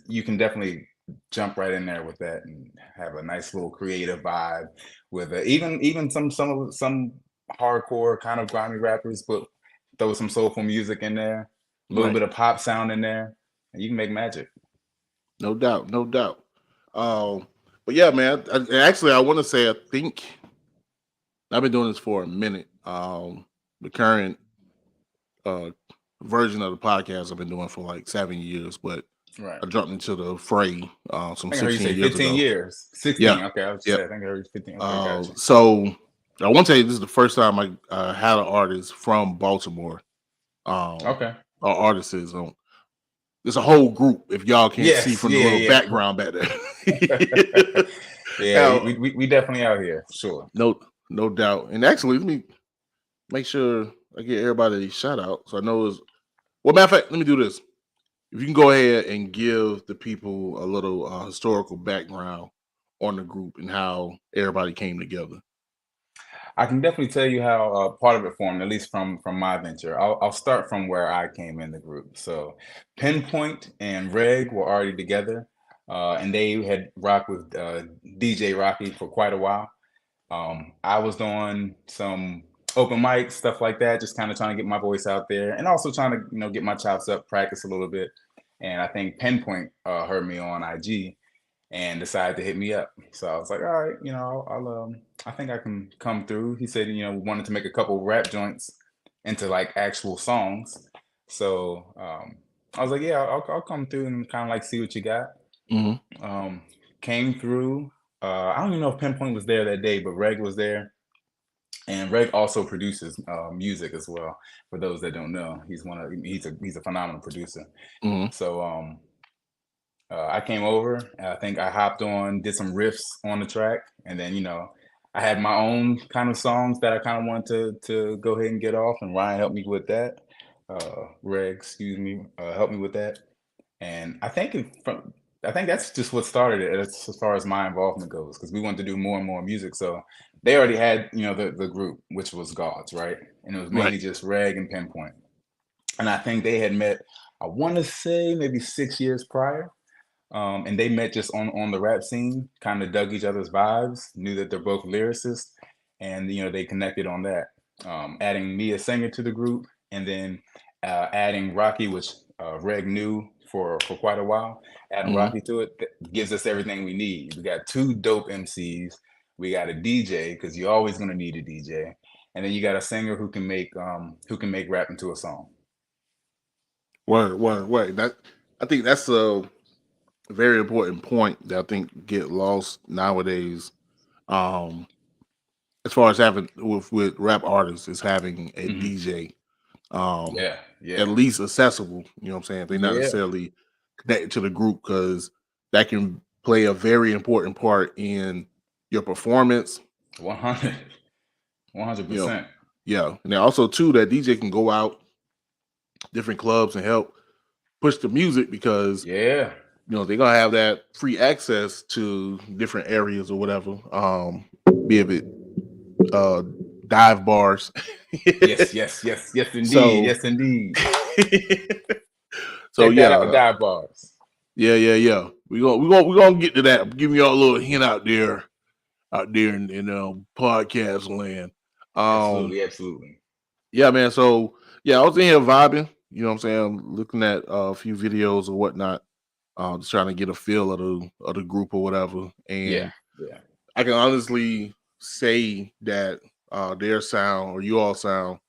You can definitely jump right in there with that and have a nice little creative vibe with it. Even some hardcore kind of grimy rappers, but throw some soulful music in there, a little bit of pop sound in there, and you can make magic. No doubt. But yeah, man. I want to say I think I've been doing this for a minute. The current version of the podcast I've been doing for like 7 years, but I jumped into the fray some 16 years 15 ago. Years. 16. Yeah. Okay. I think I heard 15. Okay, gotcha. So I want to tell you, this is the first time I had an artist from Baltimore. Okay. Our artists is on. There's a whole group. If y'all can't see from the little background back there. Yeah, we definitely out here. Sure. No doubt. And actually, let me make sure I get everybody a shout out. So I know it's. Well, matter of fact, let me do this. If you can go ahead and give the people a little historical background on the group and how everybody came together. I can definitely tell you how part of it formed, at least from my venture. I'll start from where I came in the group. So Pinpoint and Reg were already together, and they had rocked with DJ Rocky for quite a while. I was doing some open mics, stuff like that, just kind of trying to get my voice out there, and also trying to get my chops up, practice a little bit. And I think Pinpoint heard me on IG and decided to hit me up. So I was like, all right, I'll I think I can come through. He said, we wanted to make a couple rap joints into like actual songs. So I was like, yeah, I'll come through and kind of like see what you got. Came through. I don't even know if Pinpoint was there that day, but Reg was there. And Reg also produces music as well. For those that don't know, he's a phenomenal producer. So I came over. I think I hopped on, did some riffs on the track, and then I had my own kind of songs that I kind of wanted to go ahead and get off. And Ryan helped me with that. Reg, helped me with that. And I think that's just what started it as far as my involvement goes, because we wanted to do more and more music. So they already had, the group, which was GAWDS, right? And it was mainly just Reg and Pinpoint. And I think they had met I want to say maybe 6 years prior. And they met just on the rap scene, kind of dug each other's vibes, knew that they're both lyricists, and they connected on that. Adding me, a singer, to the group, and then adding Rocky, which Reg knew for quite a while. Adding Mhm. Rocky to it gives us everything we need. We got 2 dope MCs. We got a DJ, because you're always going to need a DJ, and then you got a singer who can make rap into a song. Word. I think that's a very important point that I think get lost nowadays. As far as having with rap artists is having a Mhm. DJ, Yeah, at yeah, least accessible. You know what I'm saying? They're not yeah. necessarily connected to the group, because that can play a very important part in your performance. 100, You know, 100%. yeah. And then also too, that DJ can go out different clubs and help push the music, because Yeah. they're gonna have that free access to different areas or whatever. Be it dive bars. Yes, indeed. So Yes, indeed. so Check that yeah, out, dive bars. yeah. We gonna get to that. Give y'all a little hint out there in podcast land. Absolutely, absolutely. Yeah, man. So yeah, I was in here vibing. You know what I'm saying? Looking at a few videos or whatnot. Just trying to get a feel of the group or whatever. Yeah, And yeah. I can honestly say that their sound, or you all sound,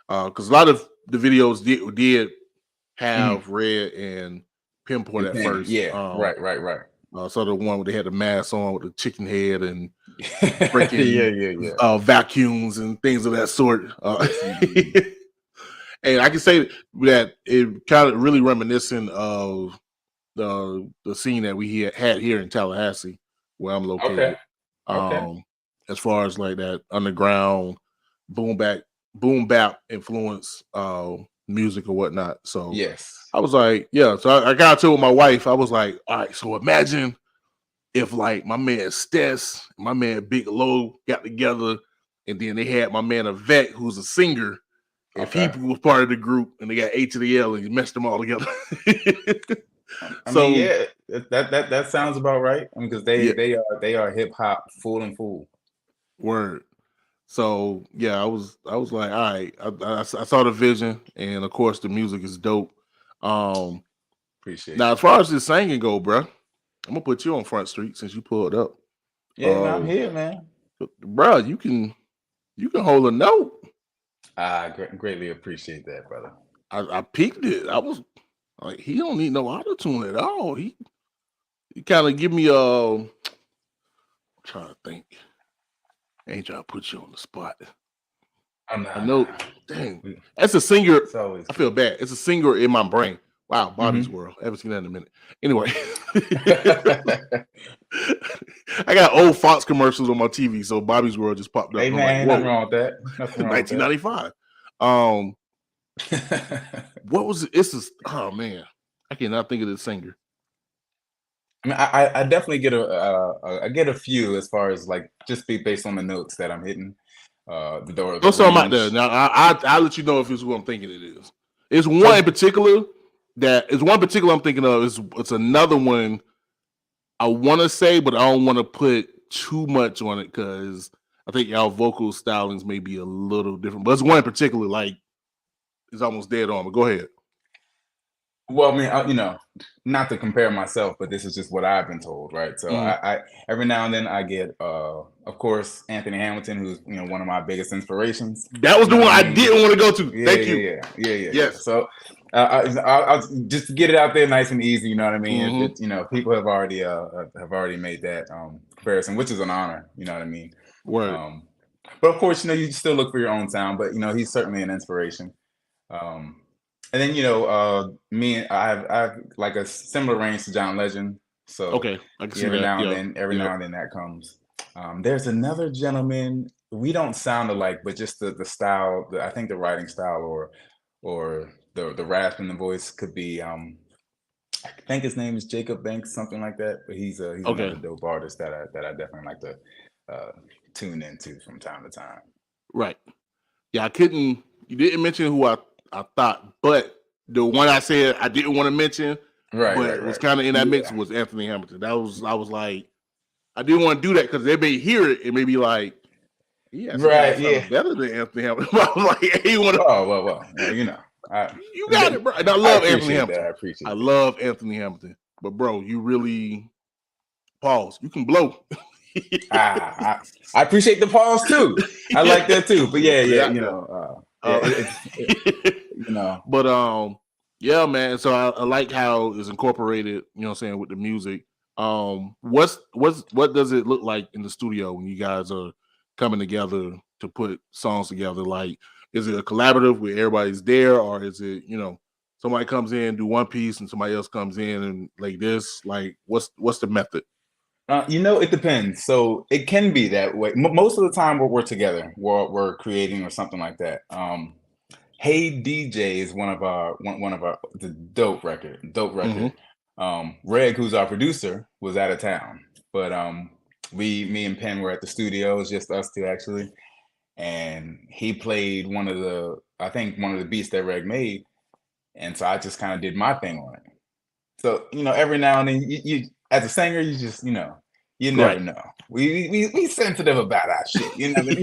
because a lot of the videos did Mhm. have Red and Pinpoint And at Penn, first. yeah, right. So the one where they had the mask on with the chicken head and Yeah, freaking yeah. vacuums and things of that sort. Yes, indeed. And I can say that it kind of really reminiscent of the scene that we had here in Tallahassee, where I'm Okay, located. okay. As far as like that underground boom back boom bap influence music or whatnot. So Yes. I was like, yeah. So I got to with my wife. I was like, all right. So imagine if like my man Stess, my man Big Low got together, and then they had my man Avec, who's a singer. If he Okay. was part of the group, and they got A to the L, and you meshed them all together. I mean, So yeah, that sounds about right. I mean, because yeah, they are hip hop full and full. word. So yeah, I was like, all right, I saw the vision, and of course the music is dope. Um, Appreciate Now you. as far as the singing go, bro, I'm gonna put you on Front Street since you pulled up. Yeah, man, I'm here, man. Bro, you can hold a note. I greatly appreciate that, brother. I peeked it. I was like, he don't need no auto tune at all. He kind of give me I'm trying to think. I ain't trying to put you on the spot. I'm I not. know, dang, that's a singer. It's always I feel bad. It's a singer in my brain. Wow, Bobby's Mhm. World. I haven't seen that in a minute. Anyway, I got old Fox commercials on my TV, so Bobby's World just popped up, Hey and I'm like, man, ain't nothing whoa, wrong with that. Nothing wrong with that. 1995. What was it? It's just, oh man, I cannot think of the singer. I mean, I definitely get I get a few as far as like just be based on the notes that I'm hitting, the Throw something out there. range. Now I'll let you know if it's what I'm thinking it is. It's one So in particular I'm thinking of. It's another one I want to say, but I don't want to put too much on it because I think y'all vocal stylings may be a little different. But it's one in particular, like it's almost dead on. But go ahead. Well, I mean, not to compare myself, but this is just what I've been told, right? So Mhm. I every now and then I get, of course, Anthony Hamilton, who's one of my biggest inspirations. That was You the know one what I I mean? didn't want to go to. Yeah, Thank you. yeah. Yes. So I'll just to get it out there nice and easy. You know what I mean? Mhm. People have already made that comparison, which is an honor. You know what I mean? Word. But of course, you still look for your own sound. But he's certainly an inspiration. And then I have like a similar range to John Legend. So Okay, I can see every that. now and Yeah. then, every Yep. now and then that comes. There's another gentleman. We don't sound alike, but just the style. I think the writing style or the rasp in the voice could be. I think his name is Jacob Banks, something like that. But he's Okay. another dope artist that I definitely like to uh, tune into from time to time. Right. Yeah, I couldn't. You didn't mention who I thought, but the one I said I didn't want to mention, Right, but right, it was right. kind of in that mix was Anthony Hamilton. I was like, I didn't want to do that because they may hear it and may be like, he actually got something better than Anthony Hamilton. I was like, hey, you want to? Well, you know, you got it, bro. And I love Anthony Hamilton. I appreciate. I love Anthony Hamilton, but bro, you really pause. You can blow. I appreciate the pause too. I like that too. But yeah, you know, you know. But yeah, man. So I like how it's incorporated. You know what I'm saying, with the music. What does it look like in the studio when you guys are coming together to put songs together? Like, is it a collaborative where everybody's there, or is it, you know, somebody comes in, do one piece, and somebody else comes in and like this? Like, what's the method? You know, it depends. So it can be that way. Most of the time, we're together, we're creating or something like that. Hey DJ is one of our the dope record. Reg, who's our producer, was out of town, but me and Penn were at the studio. It was just us two actually, and he played one of the beats that Reg made, and so I just kind of did my thing on it. So, you know, every now and then, you as a singer, you just, you know, you never know. We sensitive about our shit. You never,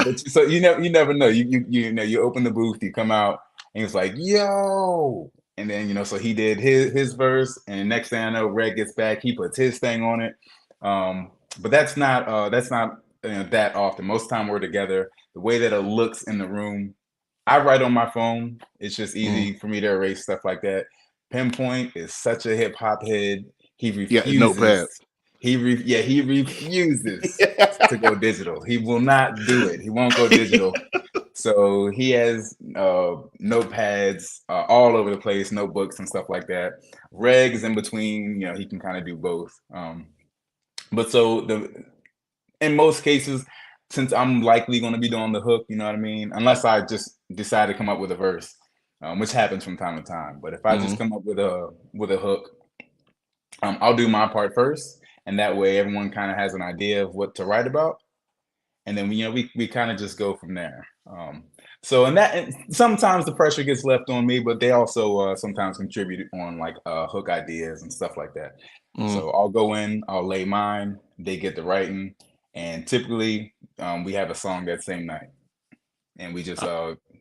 but so you never know. You know, you open the booth, you come out, and it's like, yo, and then, you know, so he did his verse, and the next thing I know, Red gets back, he puts his thing on it. But that's not you know, that often. Most of the time we're together. The way that it looks in the room, I write on my phone. It's just easy for me to erase stuff like that. Pinpoint is such a hip hop head. He refuses. Notepad. He refuses to go digital. He will not do it. He won't go digital. So he has notepads all over the place, notebooks and stuff like that. Reg is in between. You know, he can kind of do both. But so in most cases, since I'm likely going to be doing the hook, you know what I mean? Unless I just decide to come up with a verse, which happens from time to time. But if I just come up with a hook, I'll do my part first, and that way everyone kind of has an idea of what to write about, and then we kind of just go from there. So sometimes the pressure gets left on me, but they also sometimes contribute on like hook ideas and stuff like that. So I'll go in, I'll lay mine, they get the writing. And typically, we have a song that same night, and we just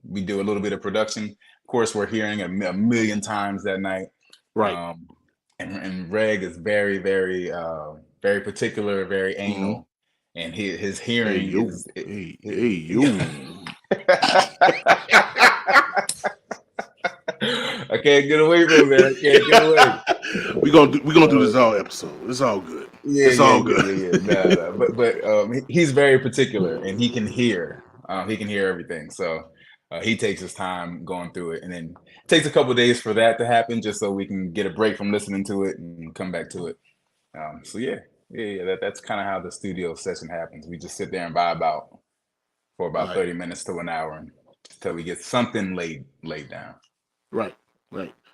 we do a little bit of production. Of course, we're hearing a million times that night, right? And Reg is very, very, very particular, very anal, and his hearing is. I can't get away from it. I can't get away. We're gonna do this all episode. It's all good. It's all good. No. But he's very particular, and he can hear. He can hear everything. So he takes his time going through it, and then it takes a couple of days for that to happen, just so we can get a break from listening to it and come back to it. So that's kind of how the studio session happens. We just sit there and vibe out for about 30 minutes to an hour until we get something laid down. Right.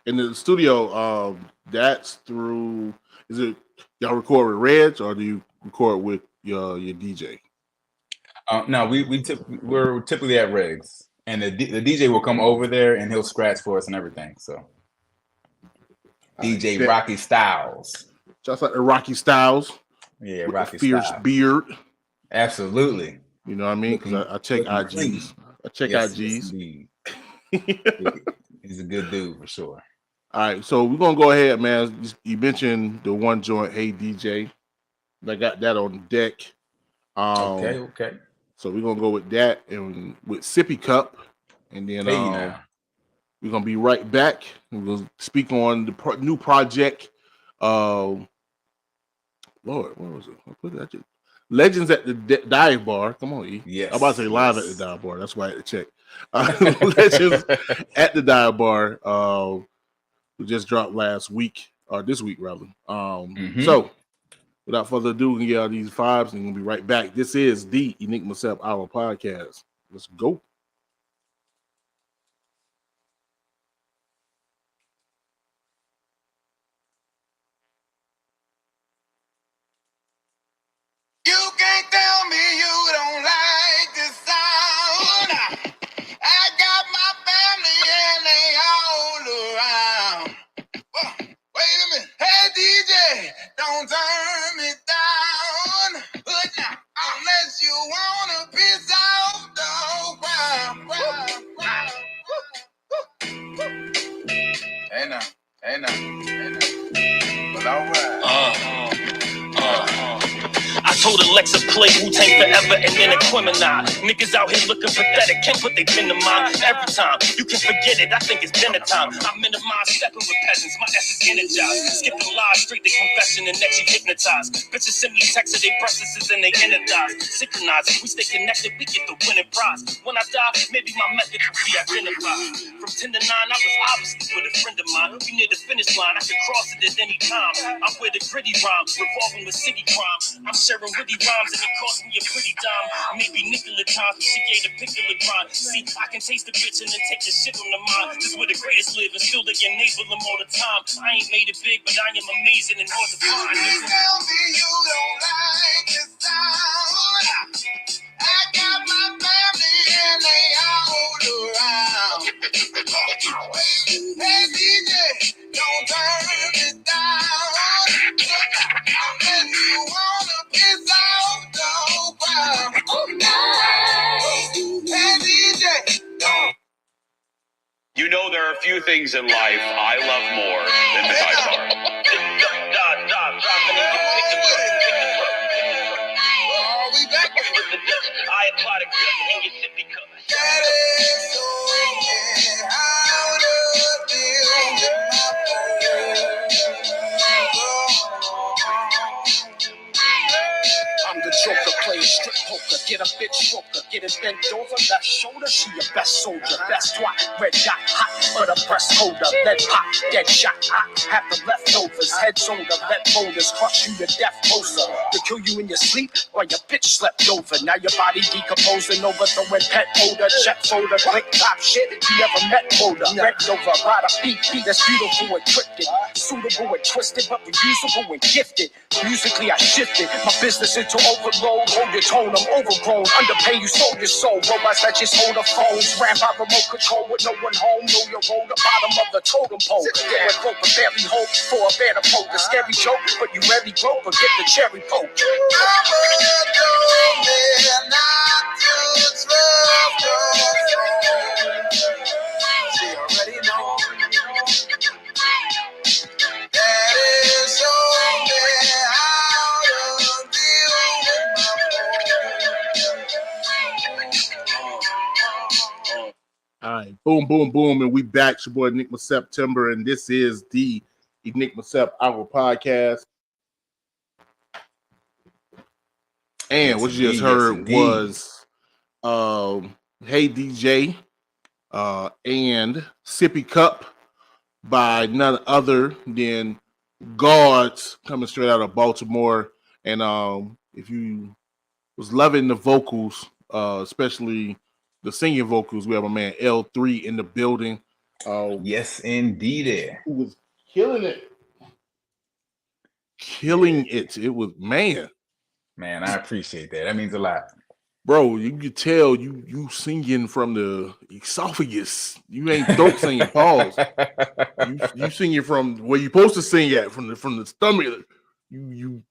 In the studio, that's through. Is it y'all record with Reddz, or do you record with your DJ? No, we're typically at Reddz, and the DJ will come over there and he'll scratch for us and everything. So DJ Rocky Styles, just like the Rocky Styles. Yeah, Rocky fierce Styles. Beard. Absolutely. You know what I mean? Because I check IGs. IGs. He's a good dude for sure. All right, so we're gonna go ahead, man. You mentioned the one joint, Hey DJ. I got that on deck. Okay. So we're gonna go with that and with Sippy Cup, and then we're gonna be right back. We're gonna speak on the new project. Lord, what was it? What did I do? Legends at the Dive Bar. Come on, E. Yes. I'm about to say live at the Dive Bar. That's why I had to check. Legends at the Dive Bar. We just dropped last week, or this week rather. So without further ado, we can get all these vibes and we'll be right back. This is the Enigma Sept Hour podcast. Let's go. You can't tell me you don't like this sound. I got my Ain't but alright. I told Alexa play Wu-Tang forever and then Equimini. Niggas out here looking pathetic, can't put they pin to mine. Every time you can forget it, I think it's dinner time. I minimize stepping with peasants, my ass is energized. Skip the lies, straight to confession and next you hypnotized. Bitches send me texts of they breasts and they energized. Synchronized, we stay connected, we get the winning prize. When I die, maybe my method could be identified. From 10 to 9, I was obviously with a friend of mine. We near the finish line, I could cross it at any time. I'm with the gritty rhyme, revolving with city crime. I'm sharing witty rhymes and it cost me a pretty dime. Maybe nickel at times, but she gave a particular grind. See, I can taste the bitch and then take the shit on the mind. This where the greatest live and still they enable them all the time. I ain't made it big, but I am amazing and hard to find. You tell me you don't like this sound. I got my family and they all around. Hey DJ, don't turn it down. If you wanna piss off, don't cry. Hey DJ, don't. You know there are a few things in life I love more than the guitar. We back. I apply to good in your Sippy cup. That is so yeah, how to deal with I'm the joker, playing strip poker. Get a bitch stroker, get it bent over, left shoulder. She your best soldier, best twat. Red dot, hot, but a breast holder. Lead pop, dead shot, hot. Have the leftovers, heads on the lead boulders. Crush you to death closer. To kill you in your sleep while your bitch slept over. Now your body decomposing, overthrowing pet odor. Check folder, click top shit. You never met folder. Wrecked over, ride a beat that's beautiful and cryptic. Suitable and twisted, but reusable and gifted. Musically I shifted my business into overload. Hold your tone, I'm overgrown. Underpay you, sold your soul. Robots that just hold the phones. Ran by remote control with no one home. Know your role, the bottom of the totem pole. There with hope, but barely hope for a better poke. A scary joke, but you rarely broke. But get the cherry poke. She already know. That is so bad. How to deal with my All right, boom, boom, boom, and we back. It's your boy Enigma September, and this is the Enigma Sept Hour podcast. And Yes, what you just indeed, yes, heard indeed. was Hey DJ and Sippy Cup by none other than GAWDS, coming straight out of Baltimore. And if you was loving the vocals, especially the singing vocals, we have a man L3 in the building. Yes, indeed. Who was killing it. Killing it. It was, man, I appreciate that. That means a lot. bro, you could tell you singing from the esophagus. You ain't throat singing, pause. You singing from where you supposed to sing at, from the stomach. You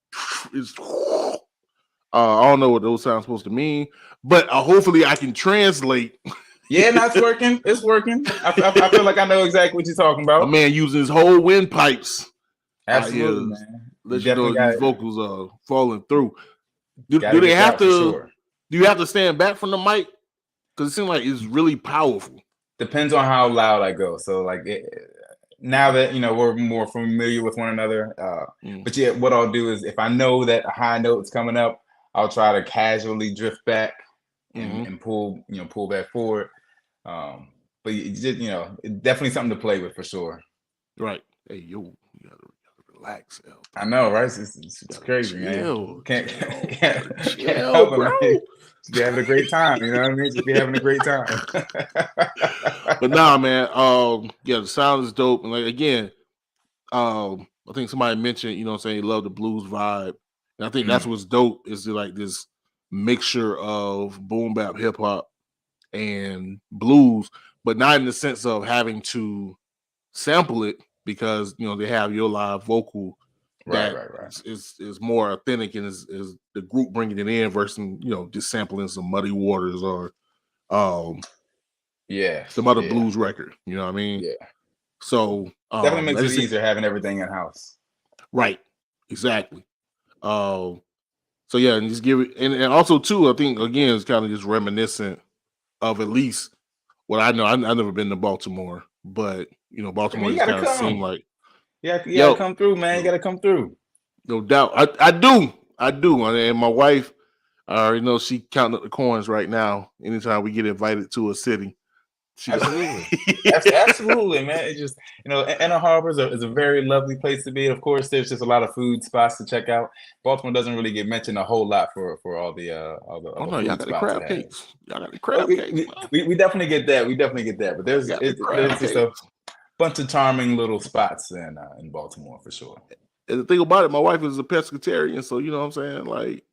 it's I don't know what those sounds supposed to mean, but hopefully I can translate. Yeah, no, it's working. It's working. I feel like I know exactly what you're talking about. A man using his whole windpipes. Absolutely, man. Let you know these vocals are falling through. Do they have to? Sure. Do you have to stand back from the mic? Because it seems like it's really powerful. Depends on how loud I go. So, like, now that we're more familiar with one another. But yeah, what I'll do is if I know that a high note's coming up, I'll try to casually drift back and pull back forward. But it's just, it's definitely something to play with for sure. Right. Hey, yo, you gotta relax. El. I know, right? It's crazy, chill, man. Can't chill, help it, bro. man. Just be having a great time, you know what I mean? Just be having a great time. But nah, man. Yeah, the sound is dope. And like again, I think somebody mentioned, you know what I'm saying, love the blues vibe. And I think that's what's dope is like this mixture of boom bap hip hop and blues, but not in the sense of having to sample it because they have your live vocal that right. is more authentic and is the group bringing it in versus just sampling some Muddy Waters or some other blues record. You know what I mean? Yeah. So Definitely makes like I it said, easier having everything in house. right, exactly. So yeah, and just give it, and also too, I think again it's kind of just reminiscent of at least what I know. I've never been to Baltimore, but you know, I mean, Baltimore you just gotta kind of seemed come. like, Yeah, you gotta yo, come through, man. You no, gotta come through. no doubt, I do, and my wife, I already know she counting up the coins right now. Anytime we get invited to a city, she, Absolutely. Absolutely, man. It just, Ann Arbor is a very lovely place to be. Of course, there's just a lot of food spots to check out. Baltimore doesn't really get mentioned a whole lot for all oh the no, y'all food got the spots it crab has. cakes, y'all got the Oh, crab cakes, man. we definitely get that. We definitely get that. But Y'all got the crab there's just a cakes. bunch of charming little spots in Baltimore for sure. And the thing about it, my wife is a pescatarian, so you know what I'm saying, like.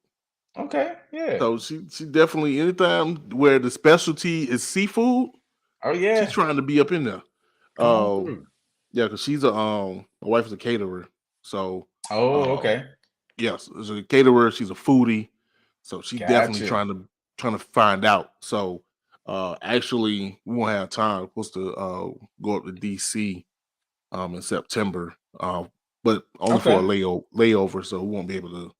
Okay, yeah. So she definitely anytime where the specialty is seafood, Oh she's yeah. trying to be up in there. Come on Um, through. yeah, because she's my wife is a caterer, so Oh, um, okay. yes, as a caterer, she's a foodie, so she's definitely Gotcha. trying to find out. So actually, we won't have time. We're supposed to go up to DC in September, but only for a Okay. layover, so we won't be able to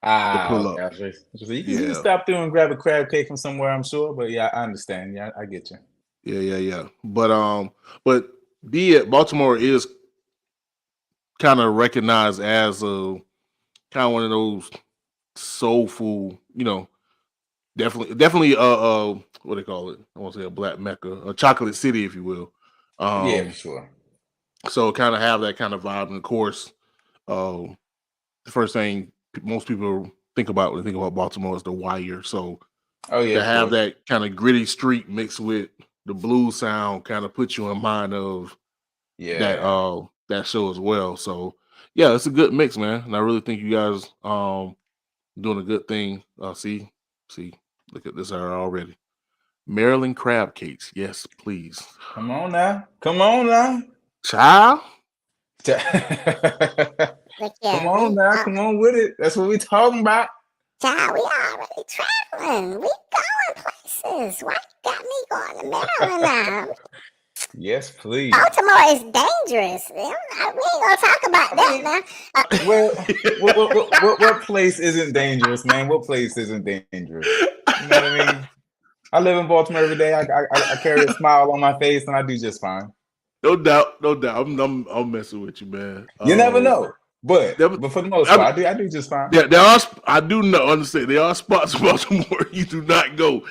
pull up. Gotcha. So you can Yeah. stop through and grab a crab cake from somewhere, I'm sure. But yeah, I understand. Yeah, I get you. Yeah. But be it Baltimore is kind of recognized as a kind of one of those soulful, definitely what they call it? I want to say a black mecca, a chocolate city, if you will. Yeah, for Um, sure. so kind of have that kind of vibe, and of course, uh, the first thing most people think about when they think about Baltimore is the Wire. So Oh yeah, to of have course. that kind of gritty street mixed with the blues sound kind of puts you in mind of that Yeah. that show as well. So yeah, it's a good mix, man. And I really think you guys doing a good thing. See, look at this already. Maryland crab cakes, yes, please. Come on now. Come on now. Child, Look Come here, on now. Come on with it. That's what we talking about. child, we already traveling. We going places. Why you got me going to Maryland now? Yes, please. Baltimore is dangerous. We ain't gonna talk about that now. Well, what place isn't dangerous, man? What place isn't dangerous? You know what I mean? I live in Baltimore every day. I carry a smile on my face, and I do just fine. no doubt, no doubt. I'm messing with you, man. You never know, but there- for the most I part, I do just fine. there are. I do not understand. There are spots in Baltimore you do not go.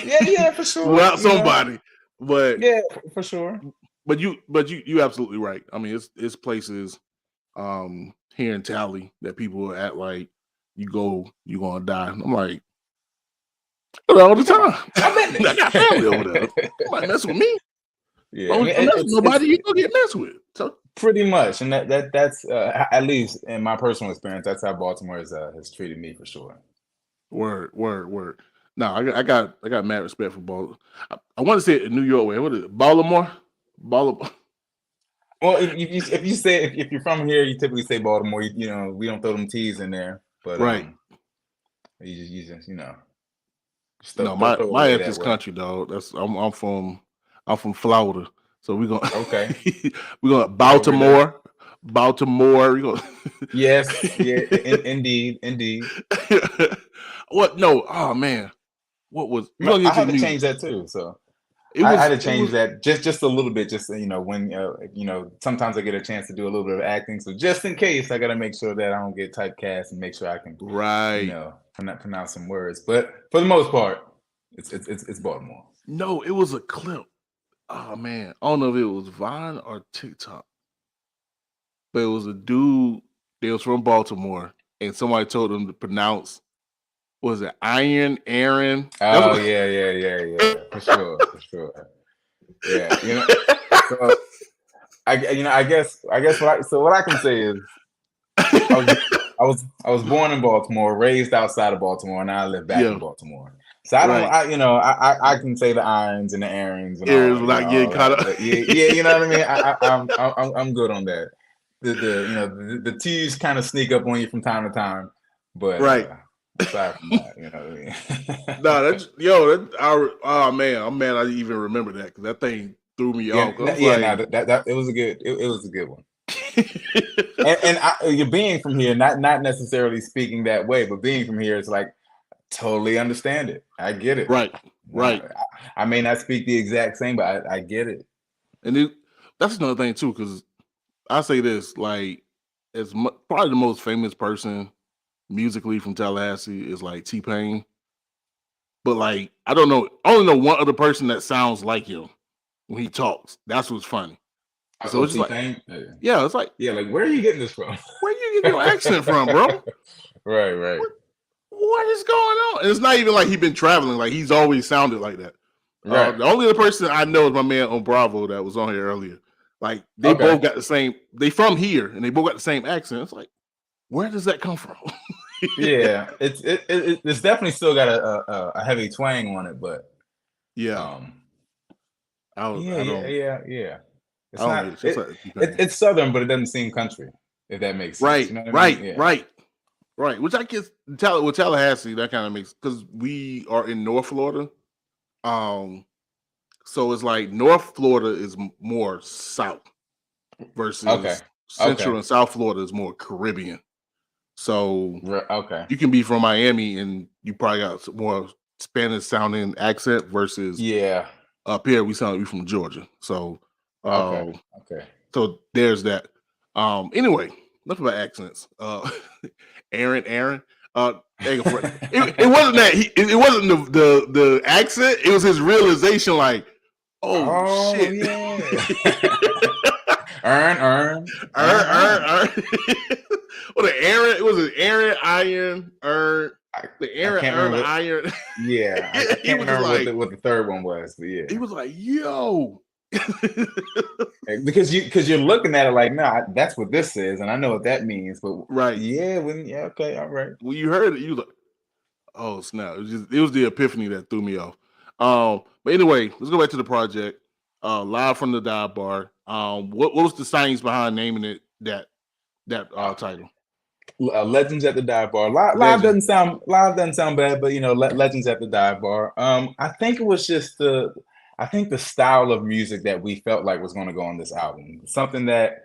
Yeah, for sure. Without somebody, but yeah, for sure. But you absolutely right. I mean, it's places here in Tally that people are at like you gonna die. I'm like all the time. I've been I got family over there. You might mess with me. Yeah, Don't mess with nobody. You gonna get messed with. So pretty much, and that's at least in my personal experience, that's how Baltimore has treated me for sure. word. No, I got mad respect for Baltimore. I want to say it in New York way. What is it? Baltimore. Well, if you say if you're from here, you typically say Baltimore. We don't throw them T's in there, but right. you just No, throw my away aunt that is way. country, dog. I'm from Florida, so we're gonna Okay. we're gonna Baltimore. We gonna Yes, yeah, indeed. What? No, oh man, what was? We're gonna I get to had the to music. change that too, so. It I was had to change that just a little bit, just when sometimes I get a chance to do a little bit of acting, so just in case I got to make sure that I don't get typecast and make sure I can right. pronounce some words. But for the most part, it's Baltimore. No, it was a clip. Oh man, I don't know if it was Vine or TikTok, but it was a dude. They was from Baltimore, and somebody told him to pronounce. Was it Aaron? Oh yeah, for sure. Yeah, So I guess what I can say is I was born in Baltimore, raised outside of Baltimore, and now I live back in Baltimore. So I don't, I can say the irons and the errands and Areas all, without getting all caught that. up. But yeah, you know what I mean. I'm good on that. The T's kind of sneak up on you from time to time, but right. Aside from that, you know what I mean. No, oh man, I'm mad I didn't even remember that because that thing threw me Yeah, off. I was that it was a good it was a good one. You're being from here, not necessarily speaking that way, but being from here is like totally understand it. I get it. Right. I may not speak the exact same, but I get it. And that's another thing too, because I say this, like, probably the most famous person musically from Tallahassee is like T-Pain. But like, I don't know, I only know one other person that sounds like him when he talks. That's what's funny. So it's just like, yeah, it's like, like, where are you getting this from? Where you getting your accent from, bro? Right. What is going on? And it's not even like he's been traveling. Like, he's always sounded like that. Right. The only other person I know is my man on Bravo that was on here earlier. Like, they both got the same. They from here, and they both got the same accent. It's like, where does that come from? Yeah, it's definitely still got a heavy twang on it, but yeah, yeah. It's southern, but it doesn't seem country. If that makes sense, right, you know what I mean? right. Which I guess with Tallahassee, that kind of makes, because we are in North Florida. So it's like North Florida is more South versus Central and South Florida is more Caribbean. So you can be from Miami and you probably got more Spanish sounding accent versus up here we from Georgia. So so there's that. Anyway, enough about accents. Aaron. It wasn't that it wasn't the accent, it was his realization, like, oh shit. Yeah. Earn. Well, it was an Aaron Iron Earn. The Aaron Earn Iron. Yeah, I can't remember what the third one was, but yeah, he was like, yo. because you're looking at it like, nah, that's what this is, and I know what that means, but all right. When you heard it, you like, oh snap! It was the epiphany that threw me off. But anyway, let's go back to the project. Live from the dive bar. What was the science behind naming it that title? Legends at the dive bar. Live doesn't sound bad, but Legends at the dive bar. I think it was just the style of music that we felt like was going to go on this album. Something that's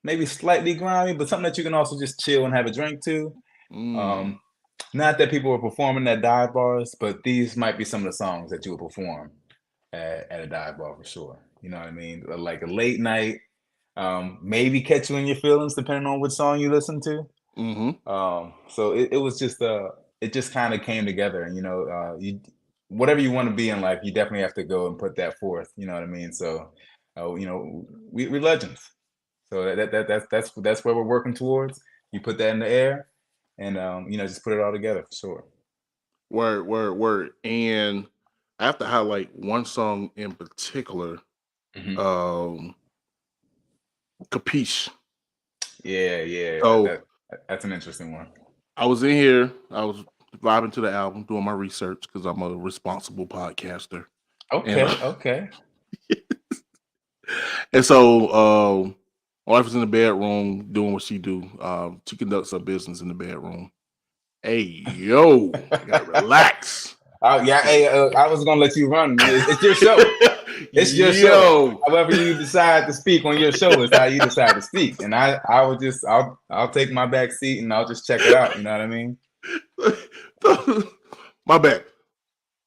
maybe slightly grimy, but something that you can also just chill and have a drink to. Not that people were performing at dive bars, but these might be some of the songs that you would perform at a dive bar for sure. You know what I mean? Like a late night, maybe catch you in your feelings depending on which song you listen to. So it was just it just kind of came together, and whatever you want to be in life, you definitely have to go and put that forth. You know what I mean? So we're legends. So that's where we're working towards. You put that in the air, and just put it all together for sure. Word. And I have to highlight one song in particular. Capiche. Yeah. So that's an interesting one. I was in here. I was vibing to the album, doing my research because I'm a responsible podcaster. Okay. And so my wife was in the bedroom doing what she do. She conducts her business in the bedroom. Hey, yo, you gotta relax. I was gonna let you run. It's your show. It's your show. However you decide to speak on your show is how you decide to speak. And I'll take my back seat and I'll just check it out. You know what I mean? My bad.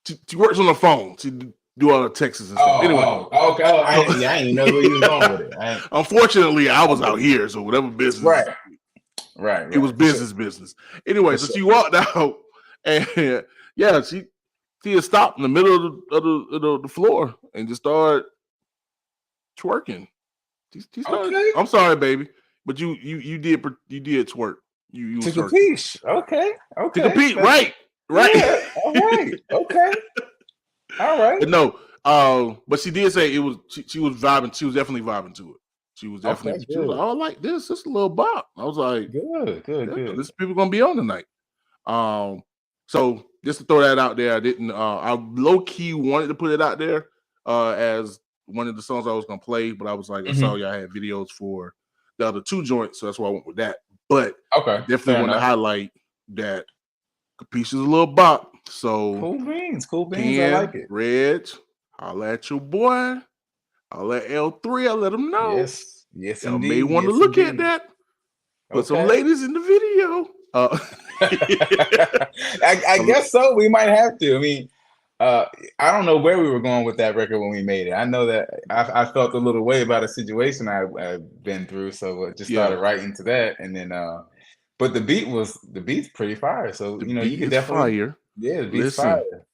She works on the phone. She do all the texts and stuff. Okay. I didn't know where you was going with it. Unfortunately, I was out here, so whatever business. Right. It was business. Anyway, so she walked out, and she had stopped in the middle of the floor and just started twerking. She started, okay. I'm sorry, baby, but you did twerk. You to Capiche. Okay. To Capiche, right. Yeah, all right. Okay. All right. But no, but she did say it was she was vibing. She was definitely vibing to it. She was definitely she was like, oh, I like this. This is a little bop. I was like, good. This people gonna be on tonight. So just to throw that out there, I didn't. I low key wanted to put it out there as one of the songs I was gonna play, but I was like, I saw y'all had videos for the other two joints, so that's why I went with that. But definitely want to highlight that Capiche is a little bop. So cool beans. I like it. Reddz, holla at your boy. I'll let L3. I'll let them know. Yes, Y'all indeed. may want to look at that. Put some ladies in the video. I guess so. We might have to. I mean, I don't know where we were going with that record when we made it. I know that I felt a little way about a situation I've been through, so I just started writing to that, and then but the beat's pretty fire. So The you beat could is definitely fire. the beat's Listen, fire.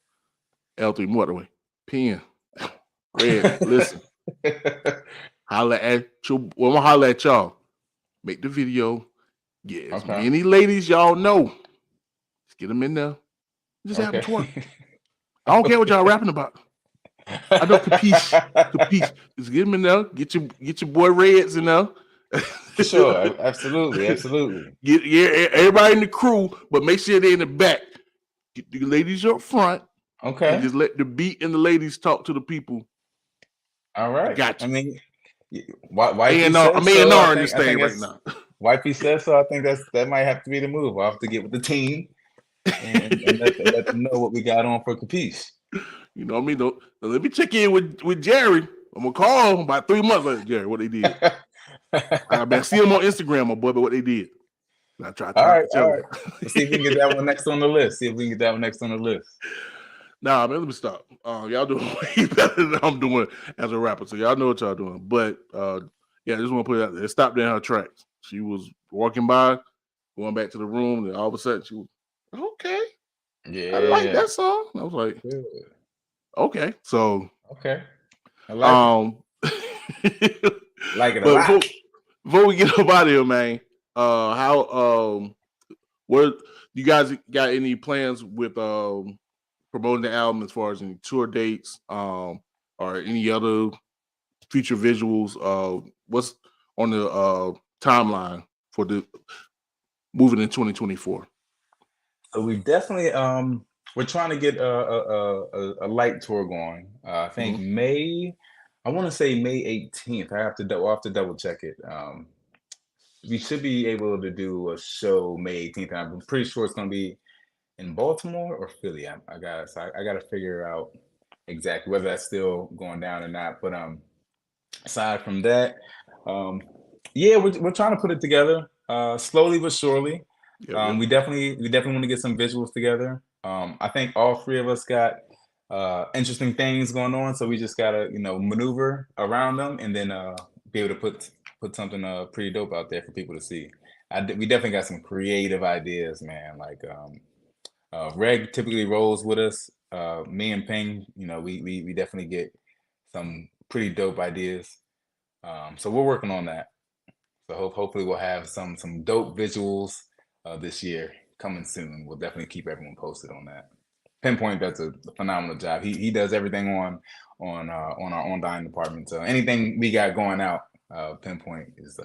L3, more the way. Pen, Red. Listen, holla at you. Well, I'm gonna holla at y'all. Make the video. Get as many ladies y'all know. Just get them in there. Just have them twerk. I don't care what y'all rapping about. I know capiche. Just get them in there. Get your boy Reddz in there. Sure, absolutely. Get everybody in the crew, but make sure they're in the back. Get the ladies up front. Okay. And just let the beat and the ladies talk to the people. All right. I got you. I mean, I'm A&R in this thing right now. Wifey says so. I think that might have to be the move. I'll have to get with the team and let them know what we got on for capiche. You know what I mean? Let me check in with Jerry. I'm gonna call him about 3 months later. Jerry, what they did. I see him on Instagram, my boy, but what they did. I try all right. Let's see if we can get that one next on the list. Nah, man, let me stop. Y'all doing way better than I'm doing as a rapper, so y'all know what y'all doing. But yeah, I just want to put it out there. It stopped in her tracks. She was walking by, going back to the room, and all of a sudden she was, okay. Yeah. I like that song. I was like, okay. So I like it. Like it a lot. Before we get up out of here, man, what you guys got any plans with promoting the album as far as any tour dates, or any other future visuals? What's on the timeline for the moving in 2024? So we definitely we're trying to get a light tour going. I think May. I want to say May 18th. I'll have to double check it. We should be able to do a show May 18th. And I'm pretty sure it's going to be in Baltimore or Philly. I got to figure out exactly whether that's still going down or not. But aside from that, yeah, we're trying to put it together slowly but surely. We definitely want to get some visuals together. I think all three of us got interesting things going on, so we just gotta maneuver around them and then be able to put something pretty dope out there for people to see. We definitely got some creative ideas, man. Like Reg typically rolls with us. Me and Ping, we definitely get some pretty dope ideas. So we're working on that. So hopefully we'll have some dope visuals this year coming soon. We'll definitely keep everyone posted on that. Pinpoint does a phenomenal job. He does everything on our online department. So anything we got going out, Pinpoint is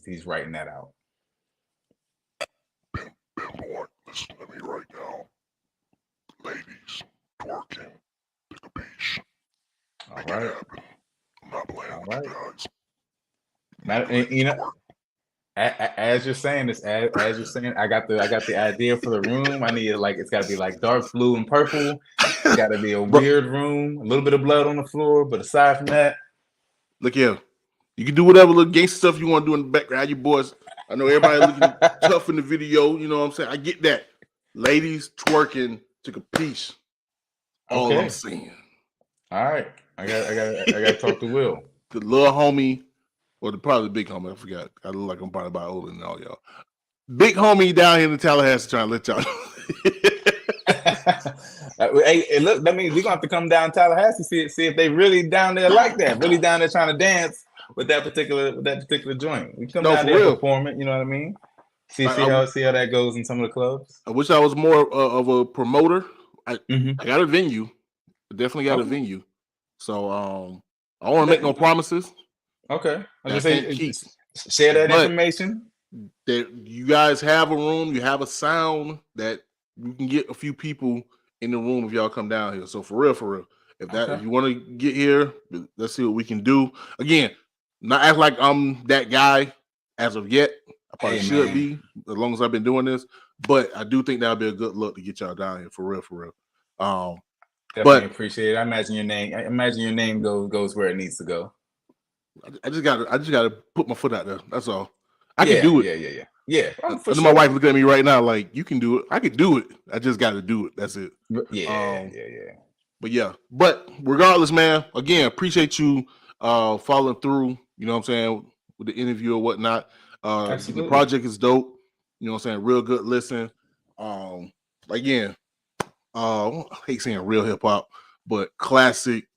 he's writing that out. Pinpoint, listen to me right now. Ladies, twerking, take a piece. Make it happen. I'm not playing with you guys. As you're saying this, as you're saying, I got the idea for the room. I need it's got to be like dark blue and purple. It's got to be a weird room, a little bit of blood on the floor. But aside from that, look here, you can do whatever little gangster stuff you want to do in the background. You boys, I know everybody looking tough in the video. You know what I'm saying? I get that. Ladies twerking, took a piece. All I'm saying. All right, I got to talk to Will, the little homie. Or probably the big homie, I forgot. I look like I'm probably about older than all y'all. Big homie down here in Tallahassee trying to let y'all know. Hey, look, that means we're gonna have to come down to Tallahassee, see if they really down there like that, really down there trying to dance with that particular joint. We come down there and perform it, you know what I mean? See how that goes in some of the clubs. I wish I was more of a promoter. I got a venue. I definitely got a venue. So I don't want to make no promises. Okay. I just say share that information. That you guys have a room, you have a sound that you can get a few people in the room if y'all come down here. So for real, if you want to get here, let's see what we can do. Again, not act like I'm that guy as of yet. I probably should be as long as I've been doing this, but I do think that'll be a good look to get y'all down here for real. Definitely appreciate it. I imagine your name goes where it needs to go. I just gotta put my foot out there. That's all. I can do it. Yeah. And my wife looking at me right now like, you can do it. I can do it. I just got to do it. That's it. Yeah. But regardless, man, again, appreciate you following through, you know what I'm saying, with the interview or whatnot. The project is dope. You know what I'm saying? Real good listen. Again, I hate saying real hip hop, but classic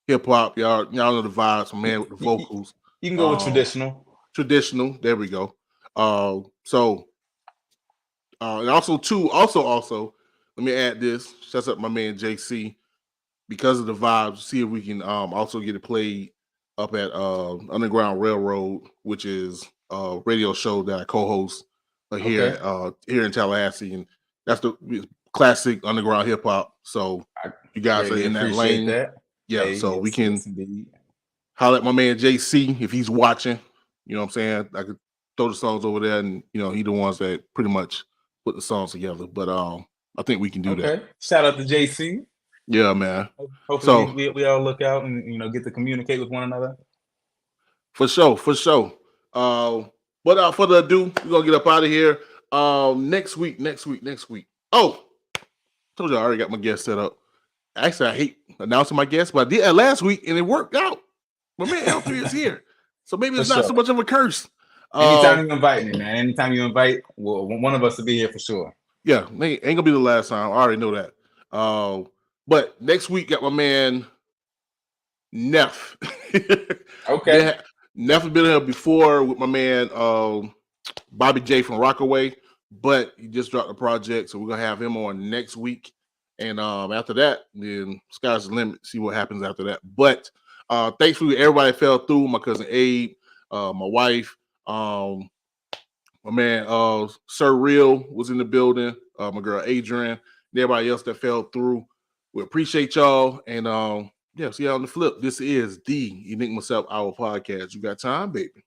hip hop. Y'all know the vibes, man, with the vocals. You can go with traditional. Traditional. There we go. And also, let me add this. Shouts out my man JC. Because of the vibes, see if we can also get it played up at Underground Railroad, which is a radio show that I co-host here in Tallahassee, and that's the classic underground hip hop. So you guys are in that lane. So we can holler at my man JC if he's watching. You know what I'm saying? I could throw the songs over there, and he the ones that pretty much put the songs together. But I think we can do that. Shout out to JC. Yeah, man. Hopefully we all look out and get to communicate with one another. For sure. Without further ado, we're gonna get up out of here. Next week. Oh, told you I already got my guest set up. Actually, I hate announcing my guest, but I did last week and it worked out. My man L3 is here, so maybe it's not so much of a curse. Anytime you invite me, man. Anytime you invite, one of us will be here for sure. Yeah, ain't gonna be the last time. I already know that. But next week, got my man Neff. Neff has been here before with my man Bobby J from Rockaway, but he just dropped a project, so we're gonna have him on next week. And after that, then sky's the limit. See what happens after that. But thanks for everybody that fell through. My cousin Abe, my wife, my man Sir Real was in the building. My girl Adrian, and everybody else that fell through. We appreciate y'all, and see y'all on the flip. This is the Enigma Sept Hour podcast. You got time, baby?